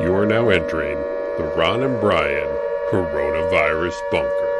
You are now entering the Ron and Brian Coronavirus Bunker.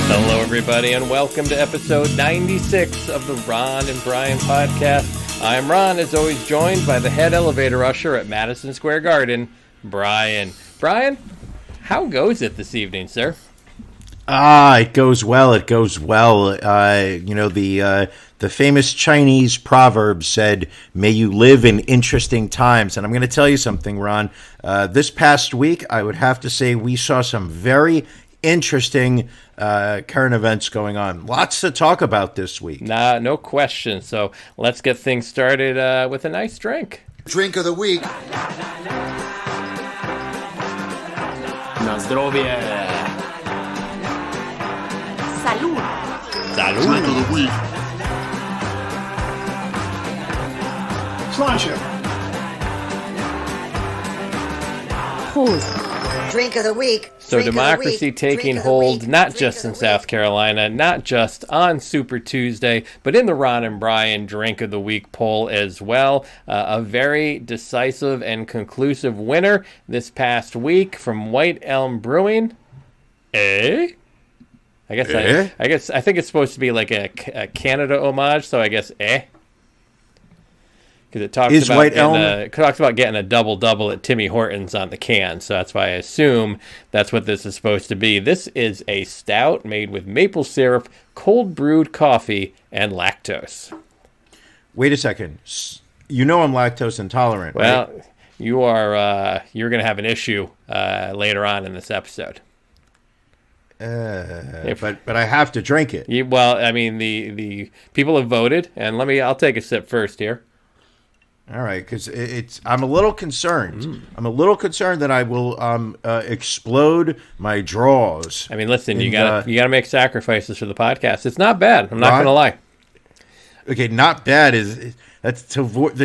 Hello, everybody, and welcome to episode 96 of the Ron and Brian podcast. I'm Ron, as always, joined by the head elevator usher at Madison Square Garden, Brian. Brian, how goes it this evening, sir? It goes well. It goes well. The famous Chinese proverb said, "May you live in interesting times." And I'm going to tell you something, Ron. This past week, I would have to say we saw some very interesting current events going on. Lots to talk about this week. No question. So let's get things started with a nice drink. Drink of the week. Na zdrowie. Salud. Salud. Drink of the week. Sláinte. Prost. Drink of the week. So Drink of the democracy week. taking Drink of the hold week. not Drink just of the in week. South Carolina, not just on Super Tuesday, but in the Ron and Brian Drink of the Week poll as well. A very decisive and conclusive winner this past week from White Elm Brewing. I guess I think it's supposed to be like a Canada homage, so I guess because it talks Is about White Elm- getting a double at Timmy Hortons on the can, so that's why I assume that's what this is supposed to be. This is a stout made with maple syrup, cold brewed coffee, and lactose. Wait a second. You know I'm lactose intolerant, Well, right? you're going to have an issue later on in this episode. But I have to drink it. The people have voted, and I'll take a sip first here. All right, because I'm a little concerned. I'm a little concerned that I will explode my drawers. I mean, listen, you gotta make sacrifices for the podcast. It's not bad. I'm not Ron? gonna lie. Okay, not bad that's Tavor,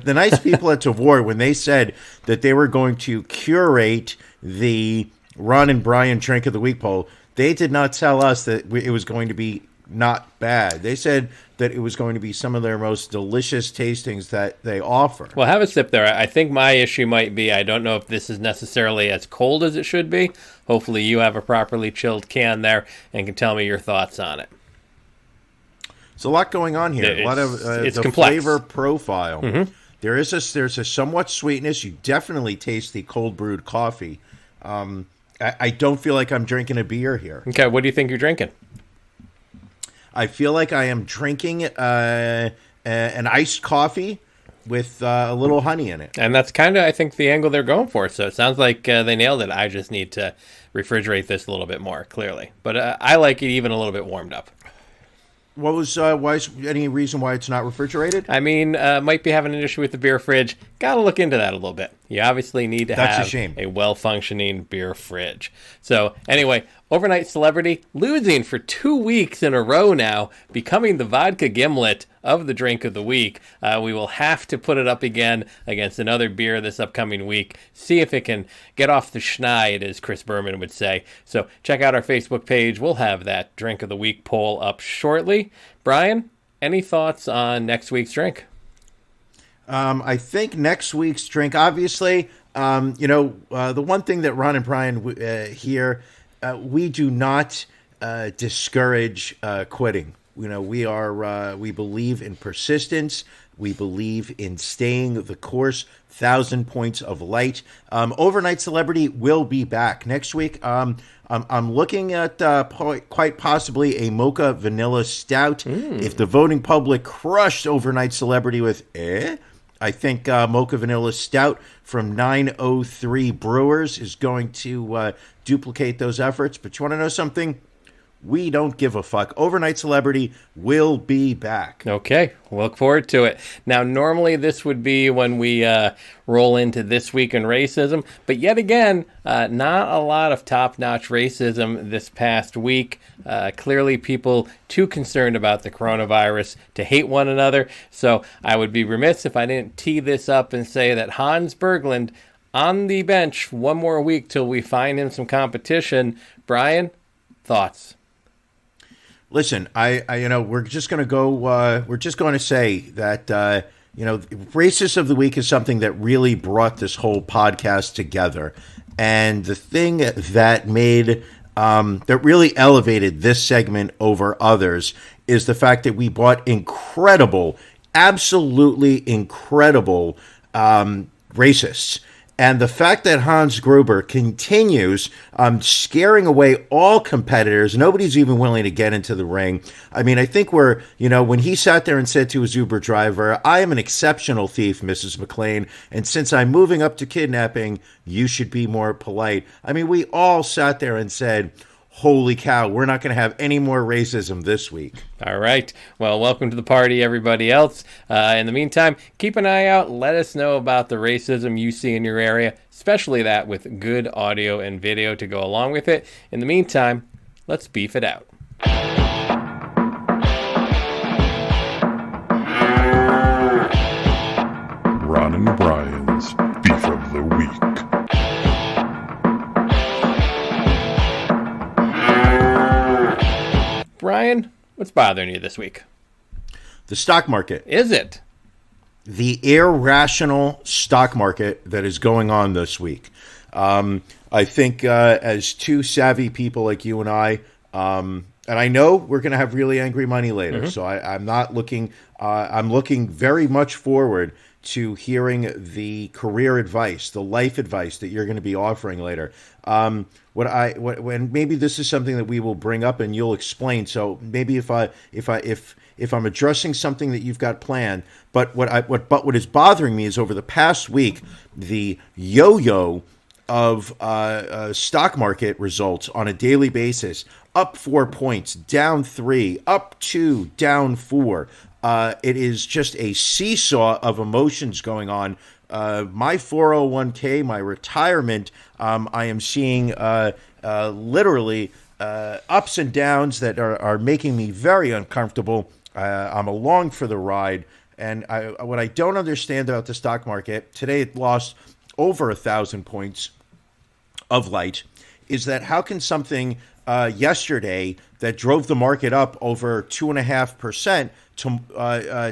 the nice people at Tavor, when they said that they were going to curate the Ron and Brian Drink of the Week poll. They did not tell us that it was going to be not bad. They said that it was going to be some of their most delicious tastings that they offer. Well, have a sip there. I think my issue might be I don't know if this is necessarily as cold as it should be. Hopefully you have a properly chilled can there and can tell me your thoughts on it. There's a lot going on here. A lot of it's the complex. flavor profile. Mm-hmm. There's a somewhat sweetness. You definitely taste the cold brewed coffee. I don't feel like I'm drinking a beer here. Okay, what do you think you're drinking? I feel like I am drinking an iced coffee with a little honey in it. And that's kind of, I think, the angle they're going for. So it sounds like they nailed it. I just need to refrigerate this a little bit more, clearly. But I like it even a little bit warmed up. What was why? Any reason why it's not refrigerated? I mean, might be having an issue with the beer fridge. Got to look into that a little bit. You obviously need to That's a have shame. a well-functioning beer fridge. So anyway, overnight celebrity losing for 2 weeks in a row now, becoming the vodka gimlet of the drink of the week. We will have to put it up again against another beer this upcoming week. See if it can get off the schneid, as Chris Berman would say. So check out our Facebook page. We'll have that drink of the week poll up shortly. Brian, any thoughts on next week's drink? I think next week's drink, obviously, the one thing that Ron and Brian here, we do not discourage quitting. We believe in persistence. We believe in staying the course. 1,000 points of light. Overnight Celebrity will be back next week. I'm looking at quite possibly a mocha vanilla stout. If the voting public crushed Overnight Celebrity with I think Mocha Vanilla Stout from 903 Brewers is going to duplicate those efforts. But you want to know something? We don't give a fuck. Overnight Celebrity will be back. Okay, we'll look forward to it. Now, normally this would be when we roll into This Week in Racism, but yet again, not a lot of top-notch racism this past week. Clearly, people too concerned about the coronavirus to hate one another, so I would be remiss if I didn't tee this up and say that Hans Berglund on the bench one more week till we find him some competition. Brian, thoughts? Listen, we're just going to go. We're just going to say that Racist of the Week is something that really brought this whole podcast together, and the thing that made that really elevated this segment over others is the fact that we brought incredible, absolutely incredible racists. And the fact that Hans Gruber continues scaring away all competitors, nobody's even willing to get into the ring. I mean, I think when he sat there and said to his Uber driver, I am an exceptional thief, Mrs. McLean, and since I'm moving up to kidnapping, you should be more polite. I mean, we all sat there and said, holy cow, we're not going to have any more racism this week. All right. Well, welcome to the party, everybody else. In the meantime, keep an eye out. Let us know about the racism you see in your area, especially that with good audio and video to go along with it. In the meantime, let's beef it out. Ron and Brian's Beef of the Week. Brian, what's bothering you this week? The stock market. Is it? The irrational stock market that is going on this week. I think as two savvy people like you and I, and I know we're going to have really angry money later, so I'm not looking. I'm looking very much forward to hearing the career advice, the life advice that you're going to be offering later. When maybe this is something that we will bring up and you'll explain. So maybe if I'm addressing something that you've got planned, but what is bothering me is over the past week, the yo-yo of stock market results on a daily basis, up 4 points, down 3, up 2, down 4. It is just a seesaw of emotions going on. My 401k, my retirement, I am seeing literally ups and downs that are making me very uncomfortable. I'm along for the ride. And what I don't understand about the stock market, today it lost over 1,000 points of light, is that how can something yesterday that drove the market up over 2.5%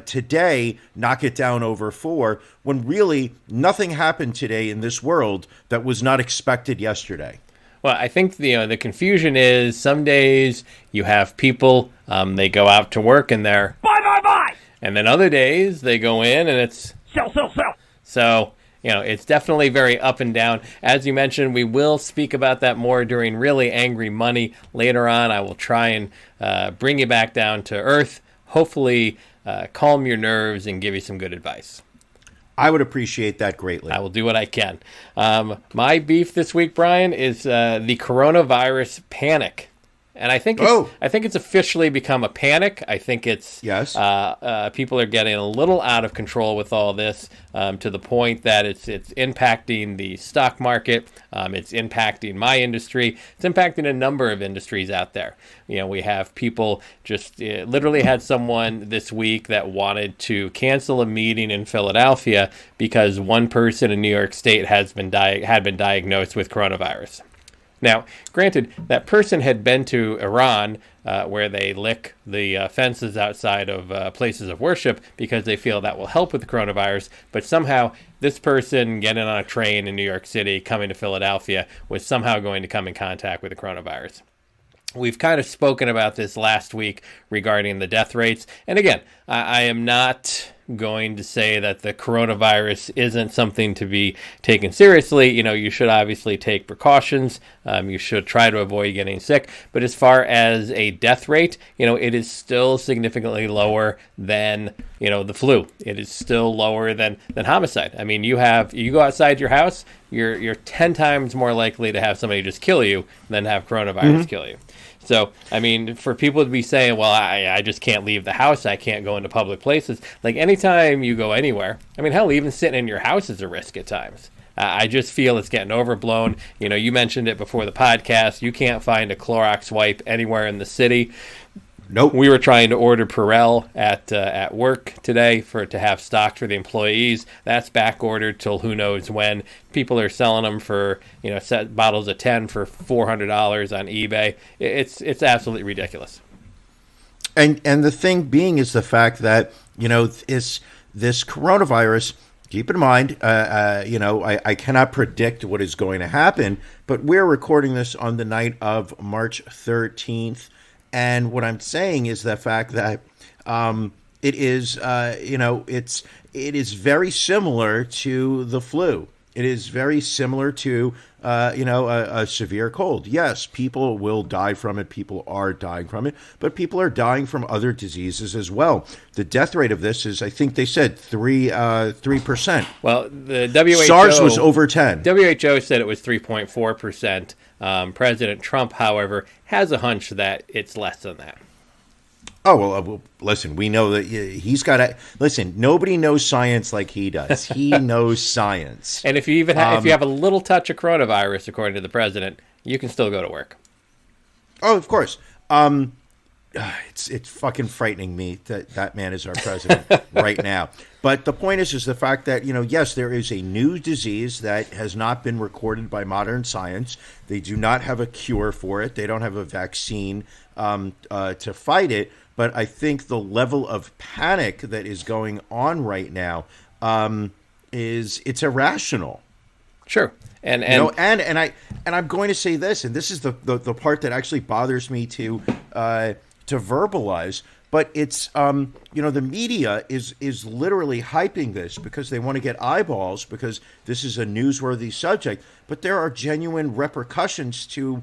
today knock it down over 4, when really nothing happened today in this world that was not expected yesterday? Well, I think the confusion is some days you have people, they go out to work and they're buy, and then other days they go in and it's sell. So it's definitely very up and down. As you mentioned, we will speak about that more during Really Angry Money later on. I will try and bring you back down to earth, hopefully calm your nerves and give you some good advice. I would appreciate that greatly. I will do what I can. My beef this week, Brian, is the coronavirus panic. And I think it's officially become a panic. I think it's people are getting a little out of control with all this, to the point that it's impacting the stock market. It's impacting my industry. It's impacting a number of industries out there. We have people just literally had someone this week that wanted to cancel a meeting in Philadelphia because one person in New York State had been diagnosed with coronavirus. Now, granted, that person had been to Iran, where they lick the fences outside of places of worship because they feel that will help with the coronavirus, but somehow this person getting on a train in New York City, coming to Philadelphia, was somehow going to come in contact with the coronavirus. We've kind of spoken about this last week regarding the death rates. And again, I am not going to say that the coronavirus isn't something to be taken seriously. You should obviously take precautions. You should try to avoid getting sick. But as far as a death rate, it is still significantly lower than, the flu. It is still lower than homicide. I mean, you go outside your house, you're 10 times more likely to have somebody just kill you than have coronavirus kill you. So, I mean, for people to be saying, well, I just can't leave the house, I can't go into public places, like anytime you go anywhere, I mean, hell, even sitting in your house is a risk at times. I just feel it's getting overblown. You know, you mentioned it before the podcast. You can't find a Clorox wipe anywhere in the city. Nope. We were trying to order Purell at work today to have stocked for the employees. That's back ordered till who knows when. People are selling them for, you know, set bottles of 10 for $400 on eBay. It's absolutely ridiculous. And the thing being is the fact that, you know, this coronavirus. Keep in mind, you know, I cannot predict what is going to happen, but we're recording this on the night of March 13th. And what I'm saying is the fact that it is, you know, it is very similar to the flu. It is very similar to, you know, a severe cold. Yes, people will die from it. People are dying from it, but people are dying from other diseases as well. The death rate of this is, I think they said 3%. Well, the WHO SARS was over 10. WHO said it was 3.4%. President Trump, however, has a hunch that it's less than that. Oh, well, listen, we know that he's got to listen. Nobody knows science like he does. He knows science. And if you even if you have a little touch of coronavirus, according to the president, you can still go to work. Oh, of course. It's fucking frightening me that man is our president right now. But the point is the fact that, you know, yes, there is a new disease that has not been recorded by modern science. They do not have a cure for it. They don't have a vaccine to fight it. But I think the level of panic that is going on right now it's irrational. Sure. And you know, and I'm going to say this, and this is the part that actually bothers me to verbalize, but it's you know, the media is literally hyping this because they want to get eyeballs because this is a newsworthy subject, but there are genuine repercussions to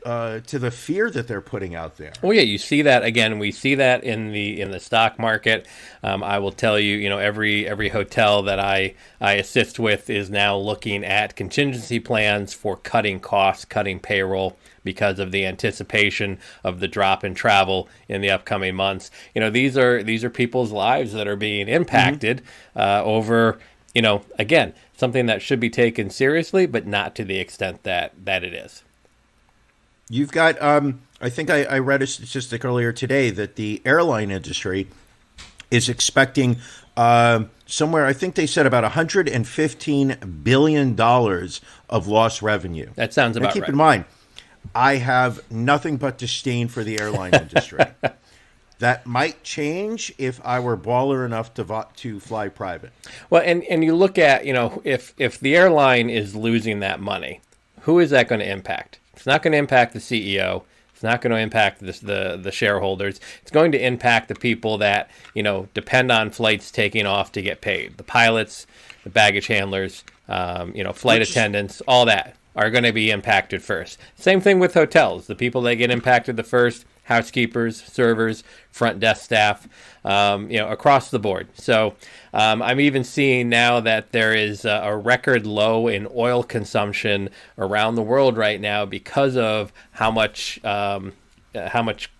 the fear that they're putting out there. Well, yeah, you see that again. We see that in the stock market. I will tell you, you know, every hotel that I assist with is now looking at contingency plans for cutting costs, cutting payroll because of the anticipation of the drop in travel in the upcoming months. You know, these are people's lives that are being impacted over, you know, again, something that should be taken seriously, but not to the extent that it is. You've got, I think I read a statistic earlier today that the airline industry is expecting somewhere, I think they said about $115 billion of lost revenue. That sounds about right. Keep in mind, I have nothing but disdain for the airline industry. That might change if I were baller enough to fly private. Well, and you look at, you know, if the airline is losing that money, who is that going to impact? It's not going to impact the CEO. It's not going to impact the shareholders. It's going to impact the people that, you know, depend on flights taking off to get paid. The pilots, the baggage handlers, you know, flight attendants, all that are going to be impacted first. Same thing with hotels. The people that get impacted the first, housekeepers, servers, front desk staff, you know, across the board. So I'm even seeing now that there is a record low in oil consumption around the world right now because of how much, I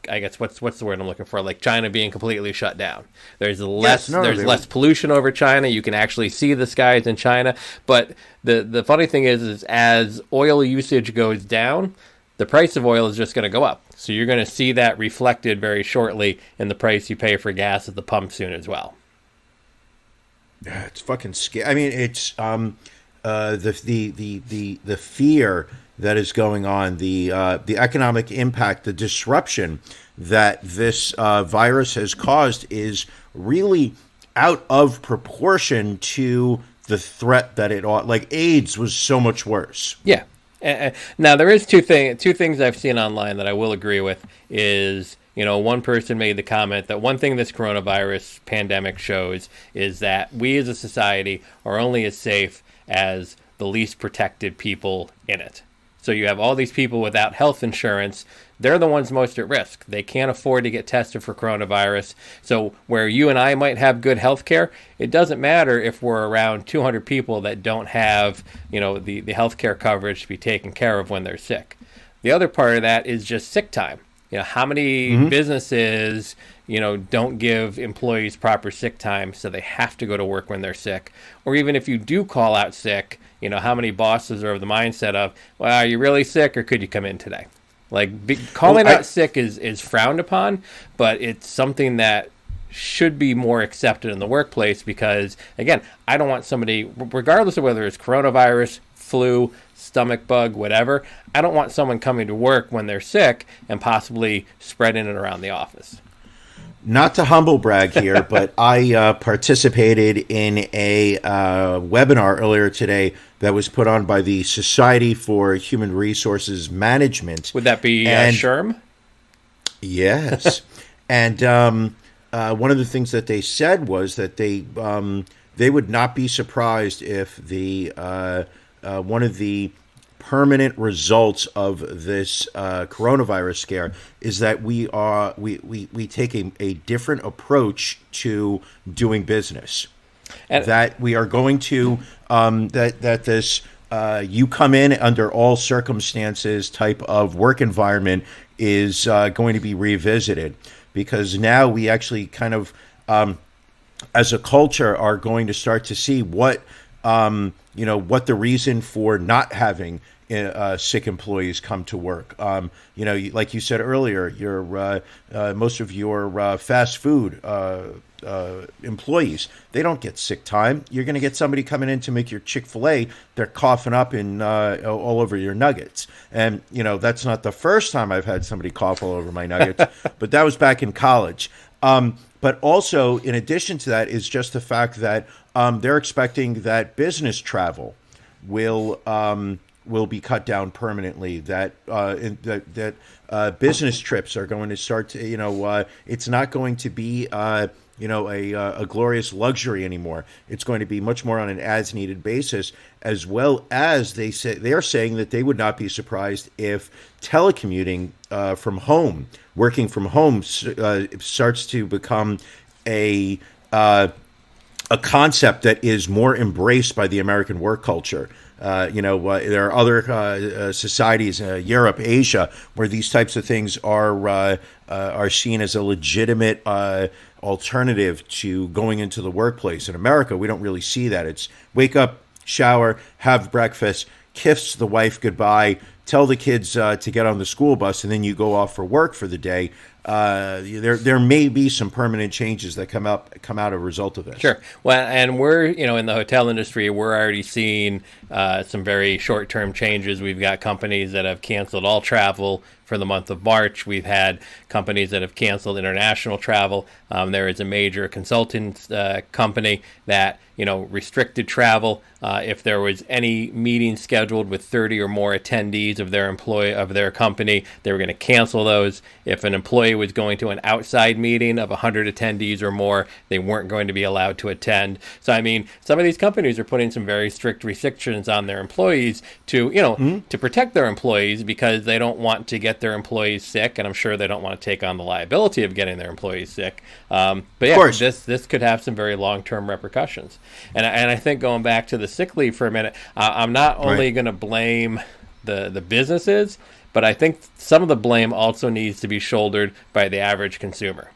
guess, what's the word I'm looking for? Like China being completely shut down. There's less less pollution over China. You can actually see the skies in China. But the funny thing is as oil usage goes down, the price of oil is just going to go up. So you're going to see that reflected very shortly in the price you pay for gas at the pump soon as well. Yeah, it's fucking scary. I mean, it's the fear that is going on, the economic impact, the disruption that this virus has caused is really out of proportion to the threat that it ought. Like AIDS was so much worse. Yeah. Now, there is two things I've seen online that I will agree with is, you know, one person made the comment that one thing this coronavirus pandemic shows is that we as a society are only as safe as the least protected people in it. So you have all these people without health insurance. They're the ones most at risk. They can't afford to get tested for coronavirus. So where you and I might have good health care, it doesn't matter if we're around 200 people that don't have, you know, the health care coverage to be taken care of when they're sick. the other part of that is just sick time. How many businesses, don't give employees proper sick time, so they have to go to work when they're sick. Or even if you do call out sick, how many bosses are of the mindset of, well, are you really sick or could you come in today? Like calling out sick is frowned upon, but it's something that should be more accepted in the workplace because, again, I don't want somebody, regardless of whether it's coronavirus, flu, stomach bug, whatever, I don't want someone coming to work when they're sick and possibly spreading it around the office. Not to humble brag here, but I participated in a webinar earlier today that was put on by the Society for Human Resources Management. Would that be SHRM? Yes. And one of the things that they said was that they would not be surprised if the one of the permanent results of this coronavirus scare is that we take a different approach to doing business. And that we are going to that this you come in under all circumstances type of work environment is going to be revisited, because now we actually kind of as a culture are going to start to see what what the reason for not having sick employees come to work. Like you said earlier, your most of your fast food employees, they don't get sick time. You're going to get somebody coming in to make your Chick-fil-A. They're coughing up in all over your nuggets. And, that's not the first time I've had somebody cough all over my nuggets, but that was back in college. But also, in addition to that, is just the fact that they're expecting that business travel will be cut down permanently. That business trips are going to start to, it's not going to be a glorious luxury anymore. It's going to be much more on an as-needed basis, as well as they are saying that they would not be surprised if telecommuting from home, working from home, starts to become a concept that is more embraced by the American work culture. There are other societies, Europe, Asia, where these types of things are seen as a legitimate alternative to going into the workplace. In America, we don't really see that. It's wake up, shower, have breakfast, kiss the wife goodbye, tell the kids to get on the school bus, and then you go off for work for the day. There may be some permanent changes that come out a result of this. Sure. Well, and we're in the hotel industry, we're already seeing some very short-term changes. We've got companies that have canceled all travel for the month of March. We've had companies that have canceled international travel. There is a major consultant company that restricted travel. If there was any meeting scheduled with 30 or more attendees of their company, they were going to cancel those. If an employee was going to an outside meeting of 100 attendees or more, they weren't going to be allowed to attend. So, some of these companies are putting some very strict restrictions on their employees to protect their employees, because they don't want to get their employees sick, and I'm sure they don't want to take on the liability of getting their employees sick. But yeah, this could have some very long-term repercussions. And I think, going back to the sick leave for a minute, I'm not only going to blame the businesses, but I think some of the blame also needs to be shouldered by the average consumer,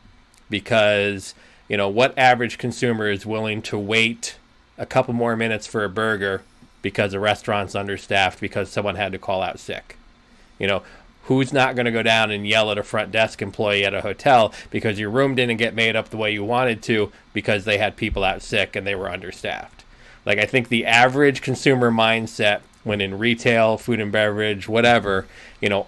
because what average consumer is willing to wait a couple more minutes for a burger because a restaurant's understaffed because someone had to call out sick? Who's not going to go down and yell at a front desk employee at a hotel because your room didn't get made up the way you wanted to because they had people out sick and they were understaffed? Like, I think the average consumer mindset when in retail, food and beverage, whatever,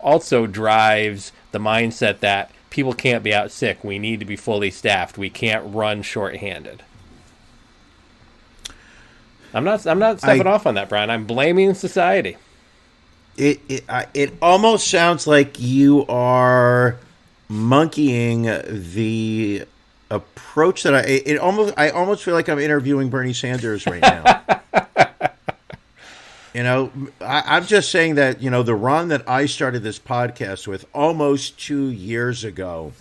also drives the mindset that people can't be out sick. We need to be fully staffed. We can't run shorthanded. I'm not stepping off on that, Brian. I'm blaming society. It almost sounds like you are monkeying the approach that I almost feel like I'm interviewing Bernie Sanders right now. I'm just saying that, the Ron that I started this podcast with almost 2 years ago,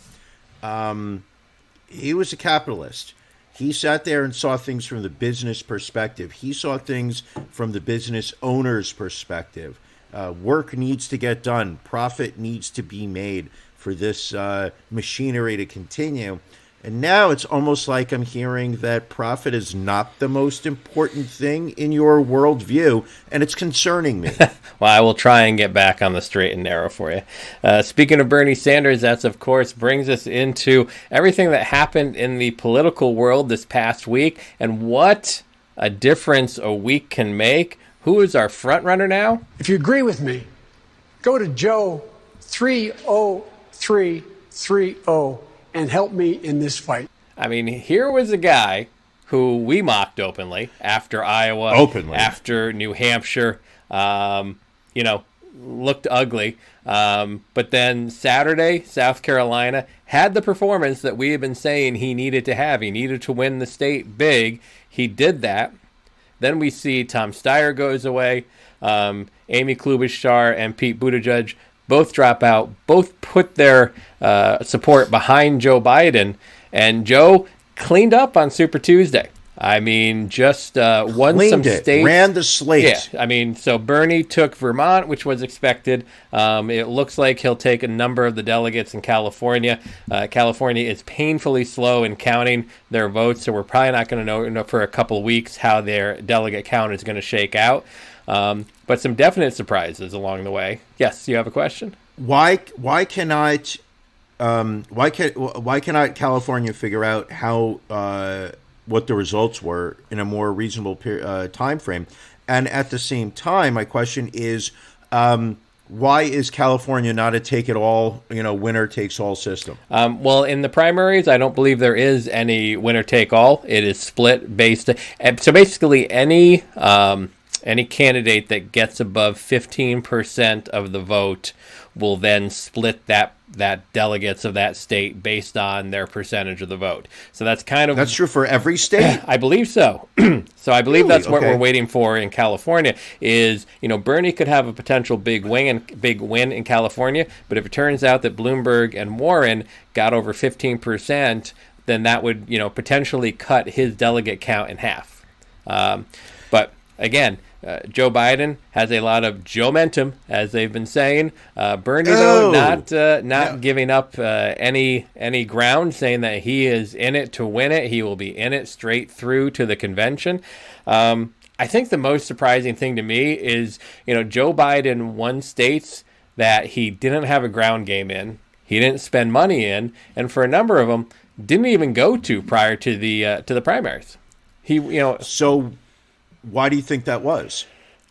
he was a capitalist. He sat there and saw things from the business perspective. He saw things from the business owner's perspective. Work needs to get done. Profit needs to be made for this machinery to continue. And now it's almost like I'm hearing that profit is not the most important thing in your worldview, and it's concerning me. Well, I will try and get back on the straight and narrow for you. Speaking of Bernie Sanders, that's, of course, brings us into everything that happened in the political world this past week and what a difference a week can make. Who is our front runner now? If you agree with me, go to Joe 30330 and help me in this fight. I mean, here was a guy who we mocked openly after Iowa, after New Hampshire, looked ugly. But then Saturday, South Carolina had the performance that we had been saying he needed to have. He needed to win the state big. He did that. Then we see Tom Steyer goes away. Amy Klobuchar and Pete Buttigieg both drop out, both put their support behind Joe Biden, and Joe cleaned up on Super Tuesday. I mean, just won some states. Ran the slate. Yeah, I mean, so Bernie took Vermont, which was expected. It looks like he'll take a number of the delegates in California. California is painfully slow in counting their votes, so we're probably not going to know for a couple of weeks how their delegate count is going to shake out. But some definite surprises along the way. Yes, you have a question? Why cannot California figure out how what the results were in a more reasonable time frame? And at the same time, my question is, why is California not a take-it-all, winner takes all system? Well, in the primaries, I don't believe there is any winner take all. It is split based. So basically, any candidate that gets above 15% of the vote will then split that delegates of that state based on their percentage of the vote. So that's true for every state? I believe so. So I believe that's what we're waiting for in California is, Bernie could have a potential big win in California, but if it turns out that Bloomberg and Warren got over 15%, then that would, potentially cut his delegate count in half. But again, Joe Biden has a lot of Joe-mentum, as they've been saying. Bernie, though, not giving up any ground, saying that he is in it to win it. He will be in it straight through to the convention. I think the most surprising thing to me is, Joe Biden won states that he didn't have a ground game in, he didn't spend money in, and for a number of them, didn't even go to prior to the primaries. So why do you think that was?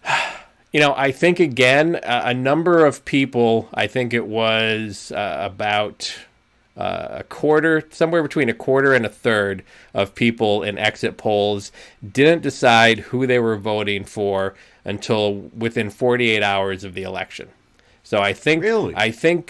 I think, again, a number of people, I think it was about a quarter, somewhere between a quarter and a third of people in exit polls didn't decide who they were voting for until within 48 hours of the election. So I think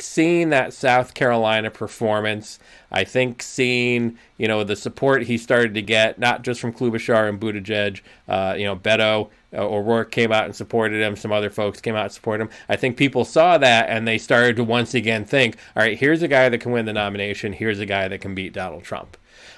seeing that South Carolina performance, I think seeing, the support he started to get, not just from Klobuchar and Buttigieg, Beto, O'Rourke came out and supported him. Some other folks came out and supported him. I think people saw that and they started to once again think, all right, here's a guy that can win the nomination. Here's a guy that can beat Donald Trump.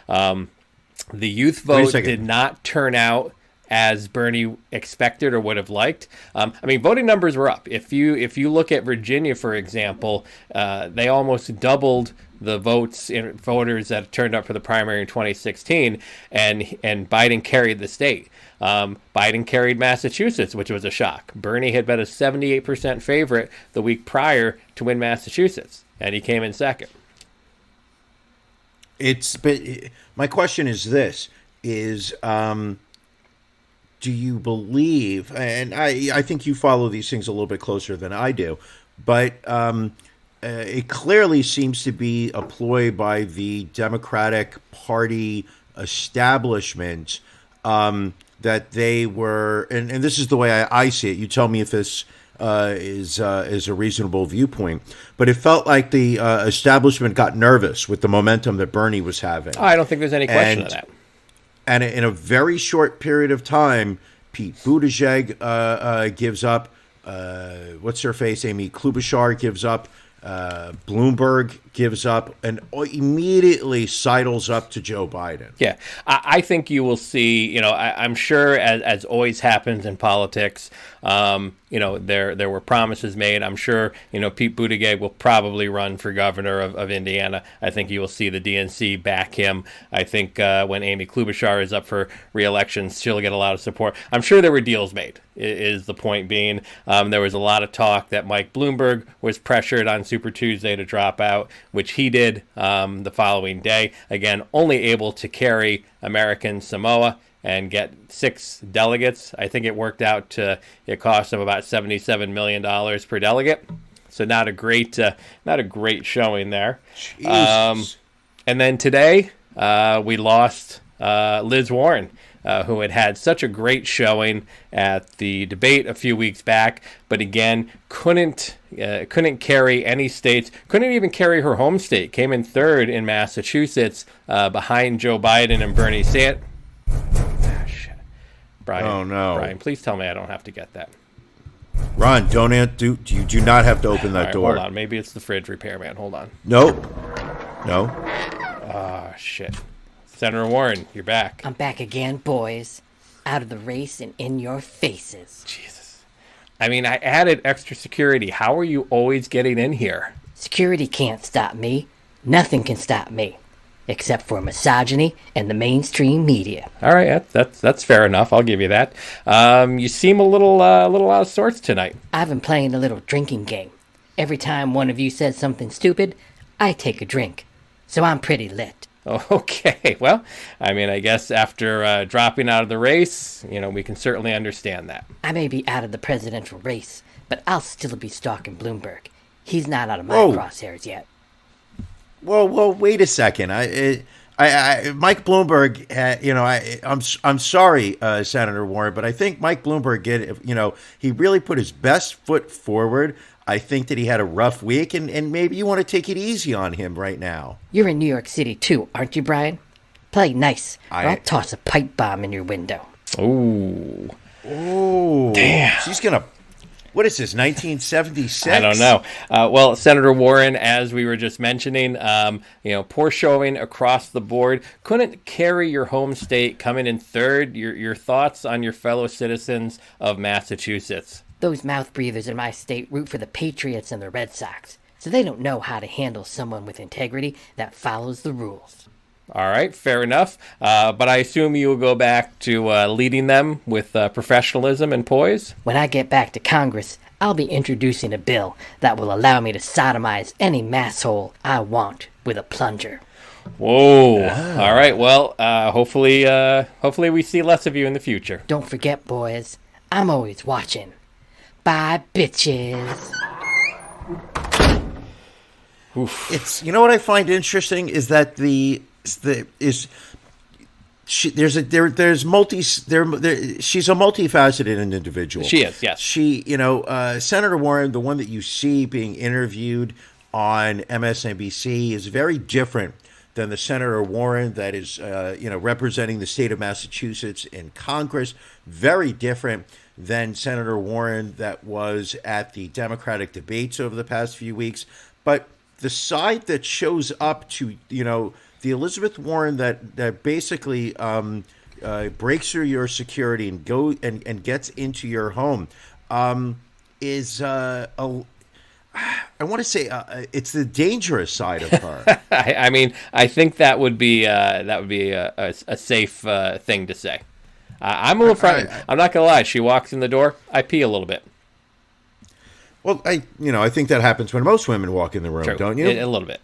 The youth vote did not turn out as Bernie expected or would have liked. Voting numbers were up. If you look at Virginia, for example, they almost doubled the voters that turned up for the primary in 2016, and Biden carried the state. Biden carried Massachusetts, which was a shock. Bernie had been a 78% favorite the week prior to win Massachusetts, and he came in second. But my question is this: do you believe, and I think you follow these things a little bit closer than I do, but it clearly seems to be a ploy by the Democratic Party establishment that they were, and this is the way I see it. You tell me if this is a reasonable viewpoint, but it felt like the establishment got nervous with the momentum that Bernie was having. I don't think there's any question of that. And in a very short period of time, Pete Buttigieg gives up. What's her face? Amy Klobuchar gives up. Bloomberg gives up and immediately sidles up to Joe Biden. Yeah, I think you will see, I'm sure as always happens in politics, there were promises made. I'm sure, Pete Buttigieg will probably run for governor of Indiana. I think you will see the DNC back him. I think when Amy Klobuchar is up for re-election, she'll get a lot of support. I'm sure there were deals made, is the point being. There was a lot of talk that Mike Bloomberg was pressured on Super Tuesday to drop out, which he did the following day. Again, only able to carry American Samoa and get 6 delegates. I think it worked out to it cost him about $77 million per delegate. So not a great showing there. And then today we lost Liz Warren, who had such a great showing at the debate a few weeks back, but again couldn't carry any states, couldn't even carry her home state. Came in third in Massachusetts, behind Joe Biden and Bernie Sanders. Brian, oh no! Brian, please tell me I don't have to get that. Ron, you do not have to open that door. Hold on, maybe it's the fridge repairman. Hold on. Nope. No. Ah, shit. Senator Warren, you're back. I'm back again, boys. Out of the race and in your faces. Jesus. I mean, I added extra security. How are you always getting in here? Security can't stop me. Nothing can stop me. Except for misogyny and the mainstream media. All right, that's fair enough. I'll give you that. You seem a little out of sorts tonight. I've been playing a little drinking game. Every time one of you says something stupid, I take a drink. So I'm pretty lit. Okay, well, I mean, I guess after dropping out of the race, we can certainly understand that. I may be out of the presidential race, but I'll still be stalking Bloomberg. He's not out of my crosshairs yet. Well, wait a second. Mike Bloomberg, I'm sorry, Senator Warren, but I think Mike Bloomberg he really put his best foot forward. I think that he had a rough week, and maybe you want to take it easy on him right now. You're in New York City too, aren't you, Brian? Play nice, or I'll toss a pipe bomb in your window. Ooh. Damn. She's going to... What is this, 1976? I don't know. Well, Senator Warren, as we were just mentioning, poor showing across the board. Couldn't carry your home state, coming in third. Your thoughts on your fellow citizens of Massachusetts? Those mouth breathers in my state root for the Patriots and the Red Sox, so they don't know how to handle someone with integrity that follows the rules. All right, fair enough. But I assume you will go back to leading them with professionalism and poise? When I get back to Congress, I'll be introducing a bill that will allow me to sodomize any masshole I want with a plunger. Whoa. All right, well, hopefully we see less of you in the future. Don't forget, boys, I'm always watching. Bye, bitches. Oof. It's what I find interesting is that she's a multifaceted individual. She is, yes. Senator Warren, the one that you see being interviewed on MSNBC, is very different than the Senator Warren that is, representing the state of Massachusetts in Congress. Very different than Senator Warren that was at the Democratic debates over the past few weeks. But the side that shows up to, the Elizabeth Warren that basically breaks through your security and gets into your home is I want to say it's the dangerous side of her. I mean, I think that would be a safe thing to say. I'm a little frightened. I'm not gonna lie. She walks in the door, I pee a little bit. Well, I think that happens when most women walk in the room, True. Don't you? A little bit.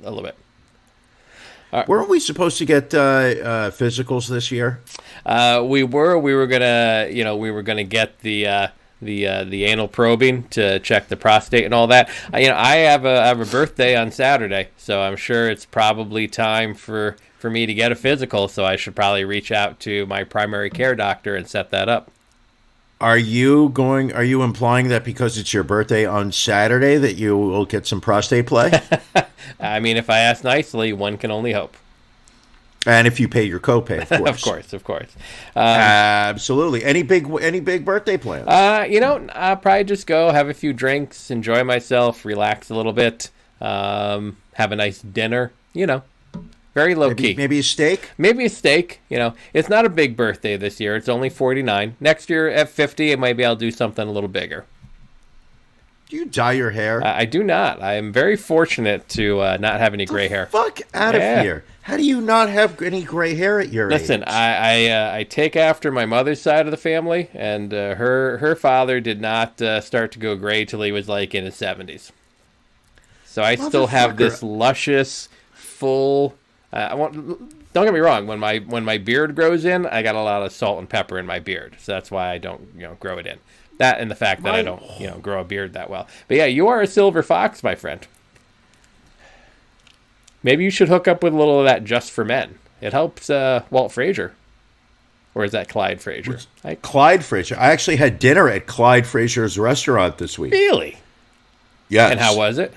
Weren't we supposed to get physicals this year? We were gonna get the anal probing to check the prostate and all that. I have a birthday on Saturday, so I'm sure it's probably time for me to get a physical. So I should probably reach out to my primary care doctor and set that up. Are you implying that because it's your birthday on Saturday that you will get some prostate play? I mean, if I ask nicely, one can only hope. And if you pay your copay, of course. of course. Absolutely. Any big birthday plans? I'll probably just go have a few drinks, enjoy myself, relax a little bit, have a nice dinner, very low key. Maybe a steak? Maybe a steak. It's not a big birthday this year. It's only 49. Next year at 50, maybe I'll do something a little bigger. Do you dye your hair? I do not. I am very fortunate to not have any gray hair. Fuck out of here. How do you not have any gray hair at your Listen, age? I take after my mother's side of the family, and her father did not start to go gray till he was like in his 70s. So I still have this luscious, full. Don't get me wrong. When my beard grows in, I got a lot of salt and pepper in my beard, so that's why I don't grow it in. That and the fact that I don't grow a beard that well. But yeah, you are a silver fox, my friend. Maybe you should hook up with a little of that Just for Men. It helps Walt Frazier. Or is that Clyde Frazier? Clyde Frazier. I actually had dinner at Clyde Frazier's restaurant this week. Really? Yes. And how was it?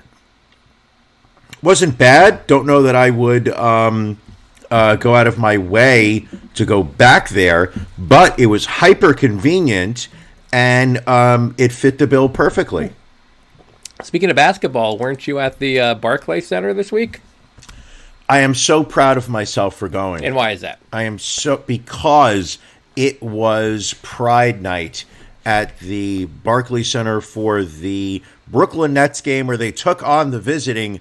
Wasn't bad. Don't know that I would go out of my way to go back there, but it was hyper convenient, and it fit the bill perfectly. Speaking of basketball, weren't you at the Barclays Center this week? I am so proud of myself for going. And why is that? Because it was Pride Night at the Barclays Center for the Brooklyn Nets game where they took on the visiting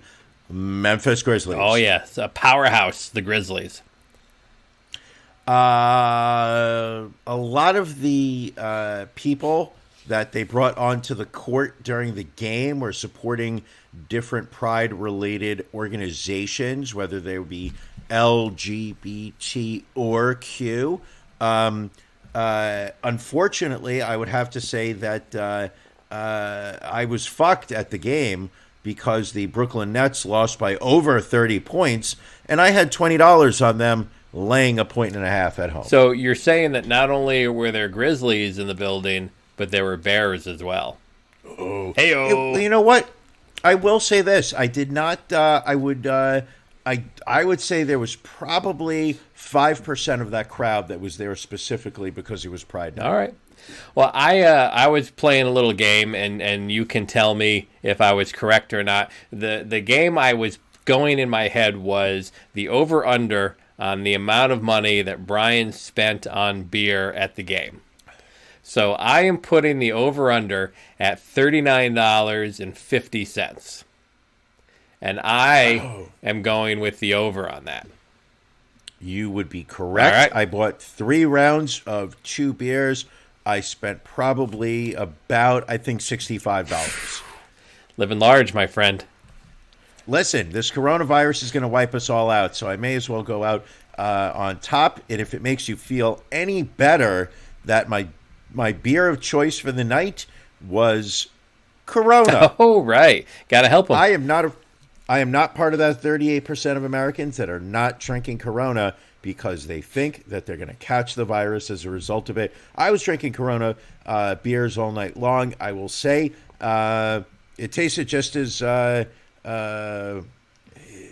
Memphis Grizzlies. Oh, yes. A powerhouse, the Grizzlies. A lot of the people that they brought onto the court during the game were supporting different Pride-related organizations, whether they would be LGBT or Q. Unfortunately, I would have to say that I was fucked at the game because the Brooklyn Nets lost by over 30 points, and I had $20 on them laying a point and a half at home. So you're saying that not only were there Grizzlies in the building, but there were Bears as well. Oh, hey-o. You know what? I will say this: I did not. I would say there was probably 5% of that crowd that was there specifically because it was Pride Night. All right. Well, I was playing a little game, and you can tell me if I was correct or not. The game I was going in my head was the over-under on the amount of money that Brian spent on beer at the game. So I am putting the over-under at $39.50. And I am going with the over on that. You would be correct. All right. I bought 3 rounds of 2 beers. I spent probably about, I think, $65. Living large, my friend. Listen, this coronavirus is going to wipe us all out, so I may as well go out on top. And if it makes you feel any better that my beer of choice for the night was Corona. Oh, right. Got to help them. I am not part of that 38% of Americans that are not drinking Corona because they think that they're going to catch the virus as a result of it. I was drinking Corona beers all night long. I will say it tasted just as it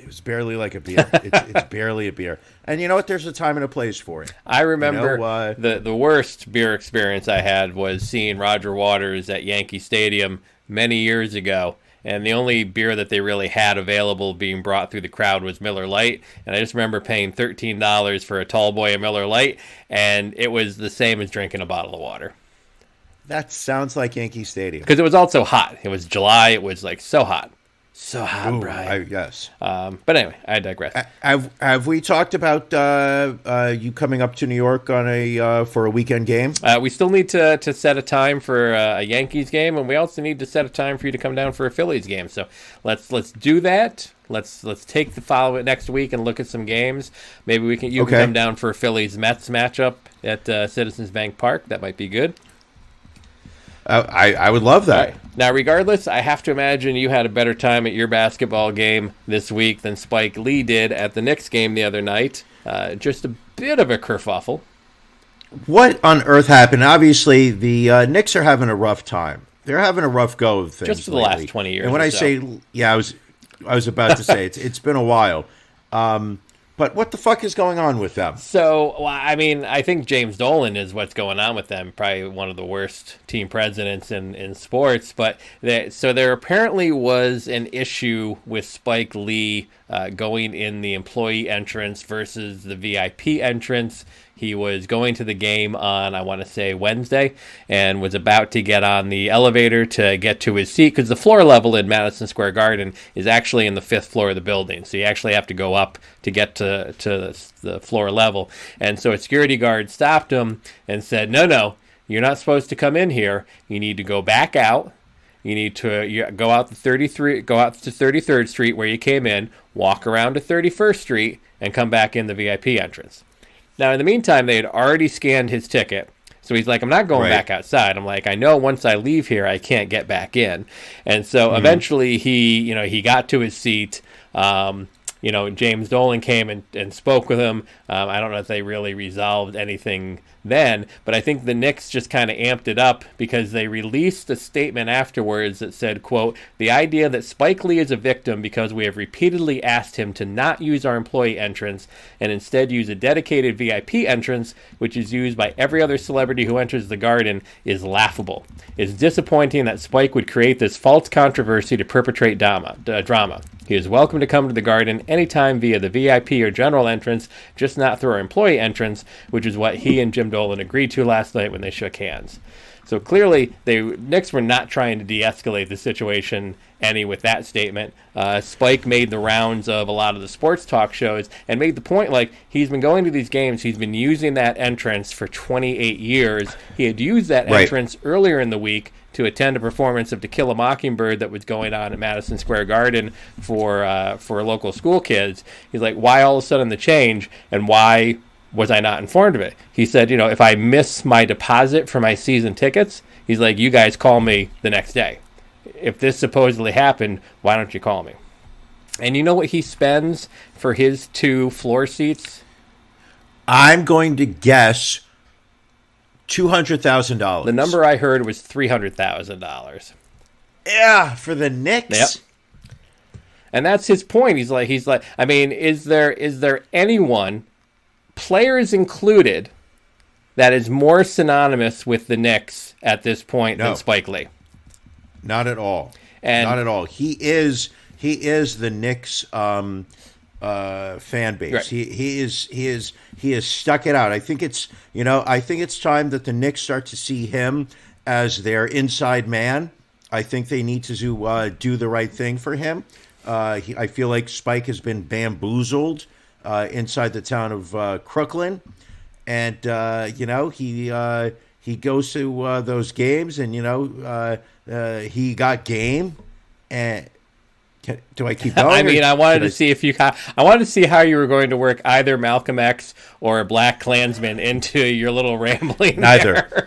was barely like a beer. It's barely a beer. And you know what? There's a time and a place for it. I remember the worst beer experience I had was seeing Roger Waters at Yankee Stadium many years ago. And the only beer that they really had available being brought through the crowd was Miller Lite. And I just remember paying $13 for a tall boy of Miller Lite. And it was the same as drinking a bottle of water. That sounds like Yankee Stadium. Because it was also hot. It was July. It was like so hot. So hot, Brian. Yes. But anyway, I digress. Have we talked about you coming up to New York on for a weekend game? We still need to set a time for a Yankees game, and we also need to set a time for you to come down for a Phillies game. So let's do that. Let's take the follow next week and look at some games. Maybe you can come down for a Phillies Mets matchup at Citizens Bank Park. That might be good. I would love that. Right. Now, regardless, I have to imagine you had a better time at your basketball game this week than Spike Lee did at the Knicks game the other night. Just a bit of a kerfuffle. What on earth happened? Obviously, the Knicks are having a rough time. They're having a rough go of things. Just for the last 20 years. And when I say, I was about to say it's been a while. But what the fuck is going on with them? So, well, I mean, I think James Dolan is what's going on with them. Probably one of the worst team presidents in sports. But there apparently was an issue with Spike Lee going in the employee entrance versus the VIP entrance. He was going to the game on, I want to say, Wednesday, and was about to get on the elevator to get to his seat, because the floor level in Madison Square Garden is actually in the 5th floor of the building. So you actually have to go up to get to the floor level. And so a security guard stopped him and said, no, you're not supposed to come in here. You need to go back out. You need to go out to 33rd Street where you came in, walk around to 31st Street, and come back in the VIP entrance. Now, in the meantime, they had already scanned his ticket. So he's like, I'm not going back outside. I'm like, I know once I leave here, I can't get back in. And so eventually he got to his seat. James Dolan came and spoke with him. I don't know if they really resolved anything then, but I think the Knicks just kind of amped it up because they released a statement afterwards that said, quote, the idea that Spike Lee is a victim because we have repeatedly asked him to not use our employee entrance and instead use a dedicated VIP entrance, which is used by every other celebrity who enters the Garden, is laughable. It's disappointing that Spike would create this false controversy to perpetrate drama. He is welcome to come to the Garden anytime via the VIP or general entrance, just not through our employee entrance, which is what he and Jim Dolan agreed to last night when they shook hands. So clearly, Knicks were not trying to de-escalate the situation any with that statement. Spike made the rounds of a lot of the sports talk shows and made the point, like, he's been going to these games, he's been using that entrance for 28 years. He had used that entrance earlier in the week to attend a performance of To Kill a Mockingbird that was going on at Madison Square Garden for local school kids. He's like, why all of a sudden the change, and why was I not informed of it? He said, if I miss my deposit for my season tickets, he's like, you guys call me the next day. If this supposedly happened, why don't you call me? And you know what he spends for his 2 floor seats? I'm going to guess $200,000. The number I heard was $300,000. Yeah, for the Knicks. Yep. And that's his point. He's like, I mean, is there anyone, players included, that is more synonymous with the Knicks at this point than Spike Lee? Not at all. And not at all. He is the Knicks fan base. Right. He is stuck it out. I think it's time that the Knicks start to see him as their inside man. I think they need to do the right thing for him. I feel like Spike has been bamboozled inside the town of Crooklyn, and he goes to those games, and he got game. And do I keep going? I mean, I wanted to see how you were going to work either Malcolm X or Black Klansman into your little rambling. Neither.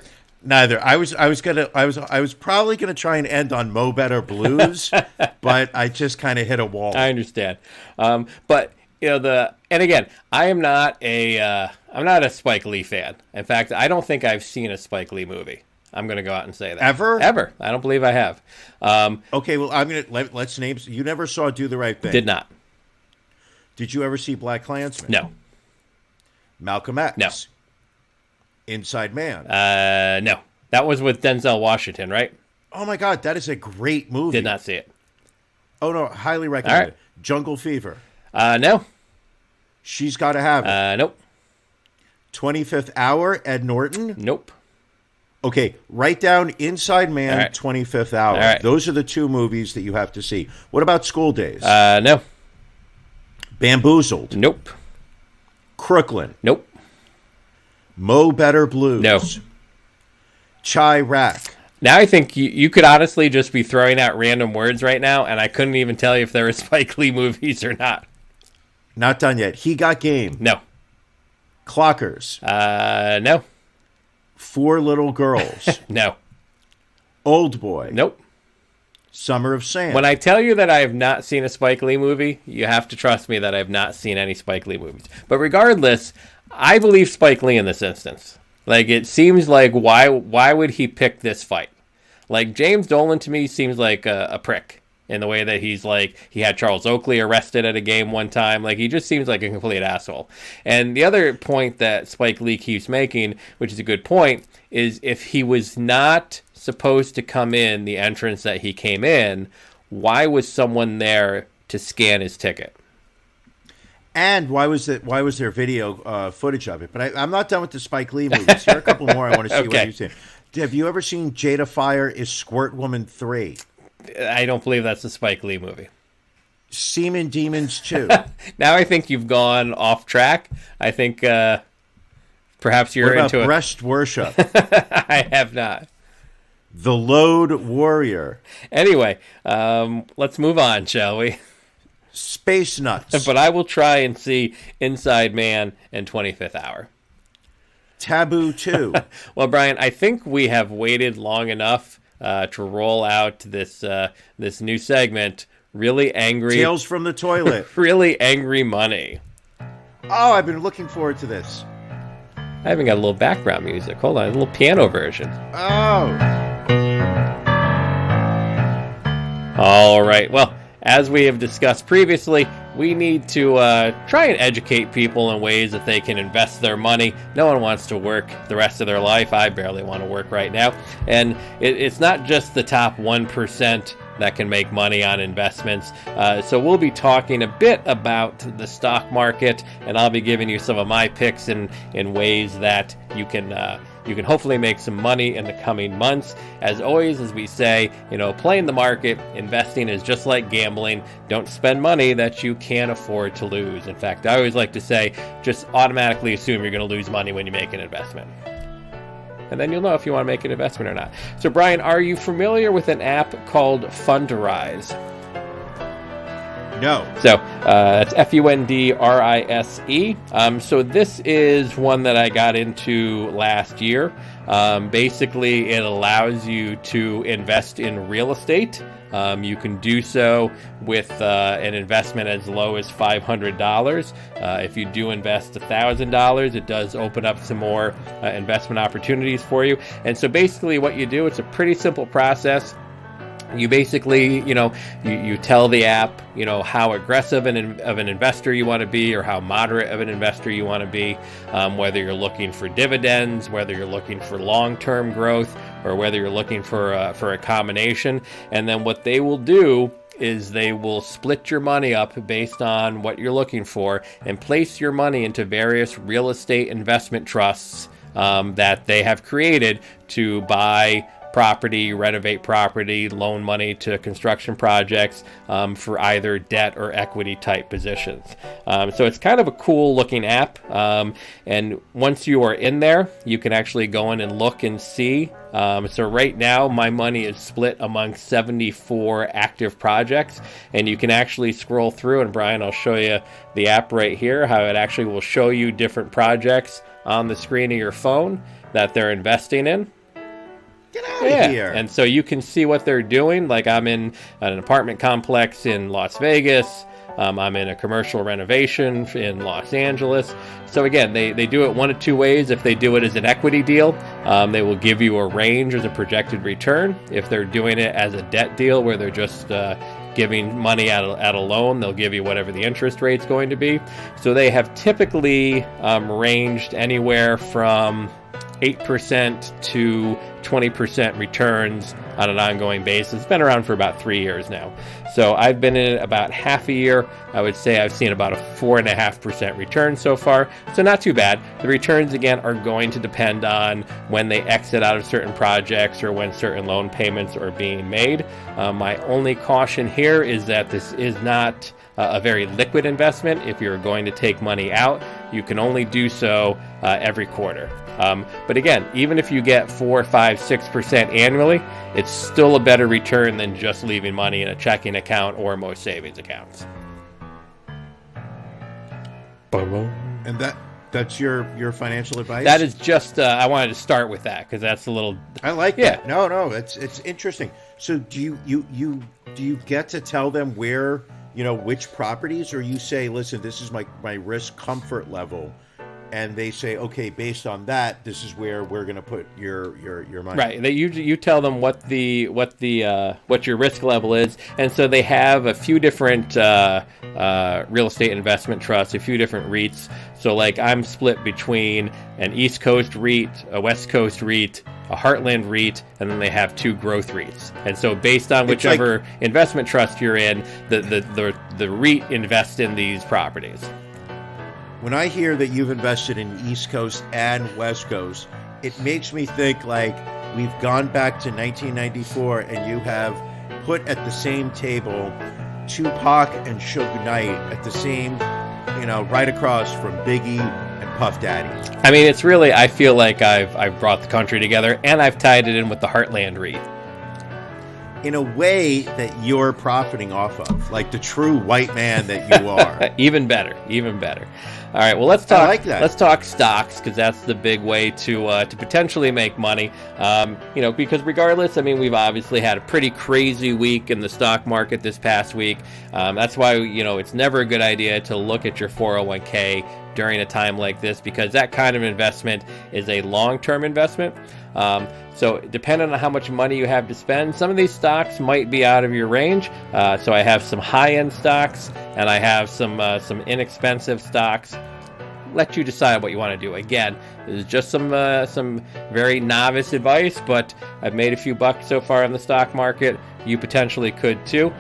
I was probably gonna try and end on Mo Better Blues, but I just kind of hit a wall. I understand, but and again, I'm not a Spike Lee fan. In fact, I don't think I've seen a Spike Lee movie. I'm going to go out and say that. Ever. I don't believe I have. Okay, well, let's name. You never saw Do the Right Thing. Did not. Did you ever see Black Klansman? No. Malcolm X? No. Inside Man? No. That was with Denzel Washington, right? Oh my God, that is a great movie. Did not see it. Oh no, highly recommend it. Jungle Fever? No. She's Gotta Have It? Nope. 25th Hour, Ed Norton? Nope. Okay, write down Inside Man, right. 25th Hour. Right. Those are the 2 movies that you have to see. What about School Days? No. Bamboozled? Nope. Crooklyn? Nope. Mo Better Blues? No. Chirac? Now I think you could honestly just be throwing out random words right now, and I couldn't even tell you if there were Spike Lee movies or not. Not done yet. He Got Game? No. Clockers? No. 4 Little Girls? No. Old Boy? Nope. Summer of Sam? When I tell you that I have not seen a Spike Lee movie, you have to trust me that I have not seen any Spike Lee movies. But regardless, I believe Spike Lee in this instance. Like, it seems like why would he pick this fight? Like, James Dolan to me seems like a prick in the way that he's like, he had Charles Oakley arrested at a game one time. Like, he just seems like a complete asshole. And the other point that Spike Lee keeps making, which is a good point, is if he was not supposed to come in the entrance that he came in, why was someone there to scan his ticket? And why was there video footage of it? But I'm not done with the Spike Lee movies. Here are a couple more I want to see what you've seen. Have you ever seen Jada Fire is Squirt Woman 3? I don't believe that's a Spike Lee movie. Semen Demons 2. Now I think you've gone off track. I think perhaps you're what about into Breast Worship? I have not. The Load Warrior. Anyway, let's move on, shall we? Space Nuts. But I will try and see Inside Man and 25th Hour. Taboo 2. Well, Brian, I think we have waited long enough to roll out this new segment, Really Angry... Tales from the Toilet. Really Angry Money. Oh, I've been looking forward to this. I even got a little background music. Hold on, a little piano version. Oh. All right, well... As we have discussed previously, we need to try and educate people in ways that they can invest their money. No one wants to work the rest of their life. I barely want to work right now. And it's not just the top 1% that can make money on investments. So we'll be talking a bit about the stock market, and I'll be giving you some of my picks in ways that you can hopefully make some money in the coming months. As always, as we say, playing the market, investing is just like gambling. Don't spend money that you can't afford to lose. In fact, I always like to say, just automatically assume you're going to lose money when you make an investment. And then you'll know if you want to make an investment or not. So, Brian, are you familiar with an app called Fundrise? No. So that's Fundrise. So this is one that I got into last year. Basically, it allows you to invest in real estate. You can do so with an investment as low as $500. If you do invest $1,000, it does open up some more investment opportunities for you. And so basically what you do, it's a pretty simple process. You basically, you tell the app, how aggressive of an investor you want to be or how moderate of an investor you want to be, whether you're looking for dividends, whether you're looking for long-term growth, or whether you're looking for a combination. And then what they will do is they will split your money up based on what you're looking for and place your money into various real estate investment trusts that they have created to buy property, renovate property, loan money to construction projects for either debt or equity type positions. So it's kind of a cool looking app. And once you are in there, you can actually go in and look and see. So right now, my money is split among 74 active projects, and you can actually scroll through. And Brian, I'll show you the app right here, how it actually will show you different projects on the screen of your phone that they're investing in. Get out of here. And so you can see what they're doing. Like I'm in an apartment complex in Las Vegas. I'm in a commercial renovation in Los Angeles. So again, they do it one of two ways. If they do it as an equity deal, they will give you a range as a projected return. If they're doing it as a debt deal where they're just giving money at a loan, they'll give you whatever the interest rate's going to be. So they have typically ranged anywhere from 8% to 20% returns on an ongoing basis. It's been around for about 3 years now. So I've been in it about half a year. I would say I've seen about a 4.5% return so far. So not too bad. The returns, again, are going to depend on when they exit out of certain projects or when certain loan payments are being made. My only caution here is that this is not a very liquid investment. If you're going to take money out, you can only do so every quarter. But again, even if you get 4, 5, 6% annually, it's still a better return than just leaving money in a checking account or most savings accounts. And that's your financial advice? That is just, I wanted to start with that because that's a little... I like that. No, it's interesting. So do you get to tell them where, which properties, or you say, listen, this is my risk comfort level, and they say, okay, based on that, this is where we're going to put your money. Right. That you tell them what your risk level is, and so they have a few different real estate investment trusts, a few different REITs. So like I'm split between an East Coast REIT, a West Coast REIT, a Heartland REIT, and then they have 2 growth REITs. And so based on whichever investment trust you're in, the REIT invests in these properties. when I hear that you've invested in East Coast and West Coast, it makes me think like we've gone back to 1994 and you have put at the same table Tupac and Suge Knight at the same, right across from Biggie and Puff Daddy. I mean, it's really, I feel like I've brought the country together, and I've tied it in with the Heartland REIT. In a way that you're profiting off of, like the true white man that you are. Even better. All right, well, let's talk. I like that. Let's talk stocks, because that's the big way to potentially make money. Because regardless, I mean, we've obviously had a pretty crazy week in the stock market this past week. That's why it's never a good idea to look at your 401k during a time like this, because that kind of investment is a long-term investment. So depending on how much money you have to spend, some of these stocks might be out of your range. So I have some high-end stocks, and I have some inexpensive stocks. Let you decide what you want to do. Again, this is just some very novice advice, but I've made a few bucks so far in the stock market. You potentially could too.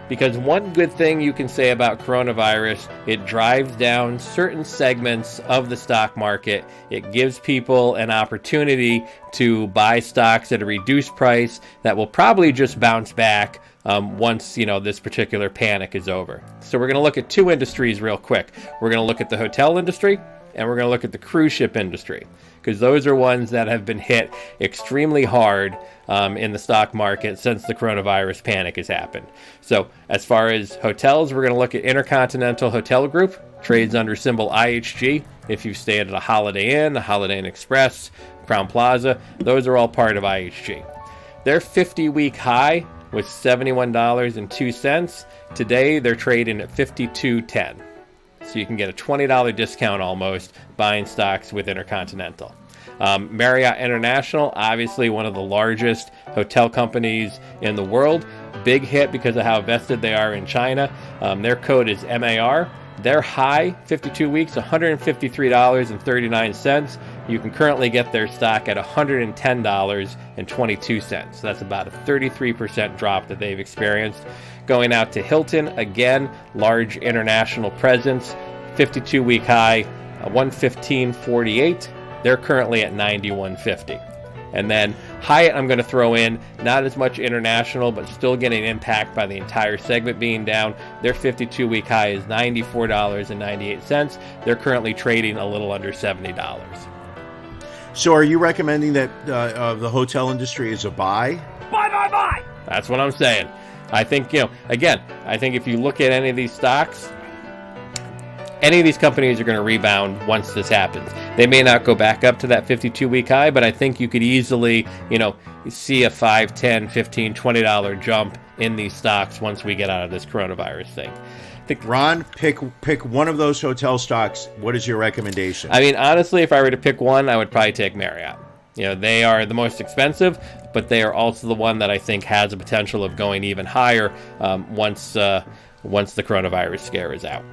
Because one good thing you can say about coronavirus, it drives down certain segments of the stock market. It gives people an opportunity to buy stocks at a reduced price that will probably just bounce back once this particular panic is over. So we're going to look at two industries real quick. We're going to look at the hotel industry, and we're going to look at the cruise ship industry, because those are ones that have been hit extremely hard in the stock market since the coronavirus panic has happened. So as far as hotels, we're going to look at Intercontinental Hotel Group, trades under symbol IHG. If you've stayed at a Holiday Inn, a Holiday Inn Express, Crown Plaza, those are all part of IHG. Their 50-week high was $71.02. Today, they're trading at $52.10. So you can get a $20 discount almost buying stocks with Intercontinental. Marriott International, obviously one of the largest hotel companies in the world. Big hit because of how vested they are in China. Their code is MAR. Their high, 52 weeks, $153.39. You can currently get their stock at $110.22. So that's about a 33% drop that they've experienced. Going out to Hilton, again, large international presence, 52-week high, $115.48. They're currently at $91.50. And then Hyatt, I'm going to throw in, not as much international, but still getting impact by the entire segment being down. Their 52-week high is $94.98. They're currently trading a little under $70. So are you recommending that the hotel industry is a buy? Buy! That's what I'm saying. I think, again, I think if you look at any of these stocks, any of these companies are going to rebound once this happens. They may not go back up to that 52-week high, but I think you could easily, see a $5, $10, $15, $20 jump in these stocks once we get out of this coronavirus thing. Ron, pick one of those hotel stocks. What is your recommendation? I mean, honestly, if I were to pick one, I would probably take Marriott. They are the most expensive, but they are also the one that I think has a potential of going even higher once the coronavirus scare is out.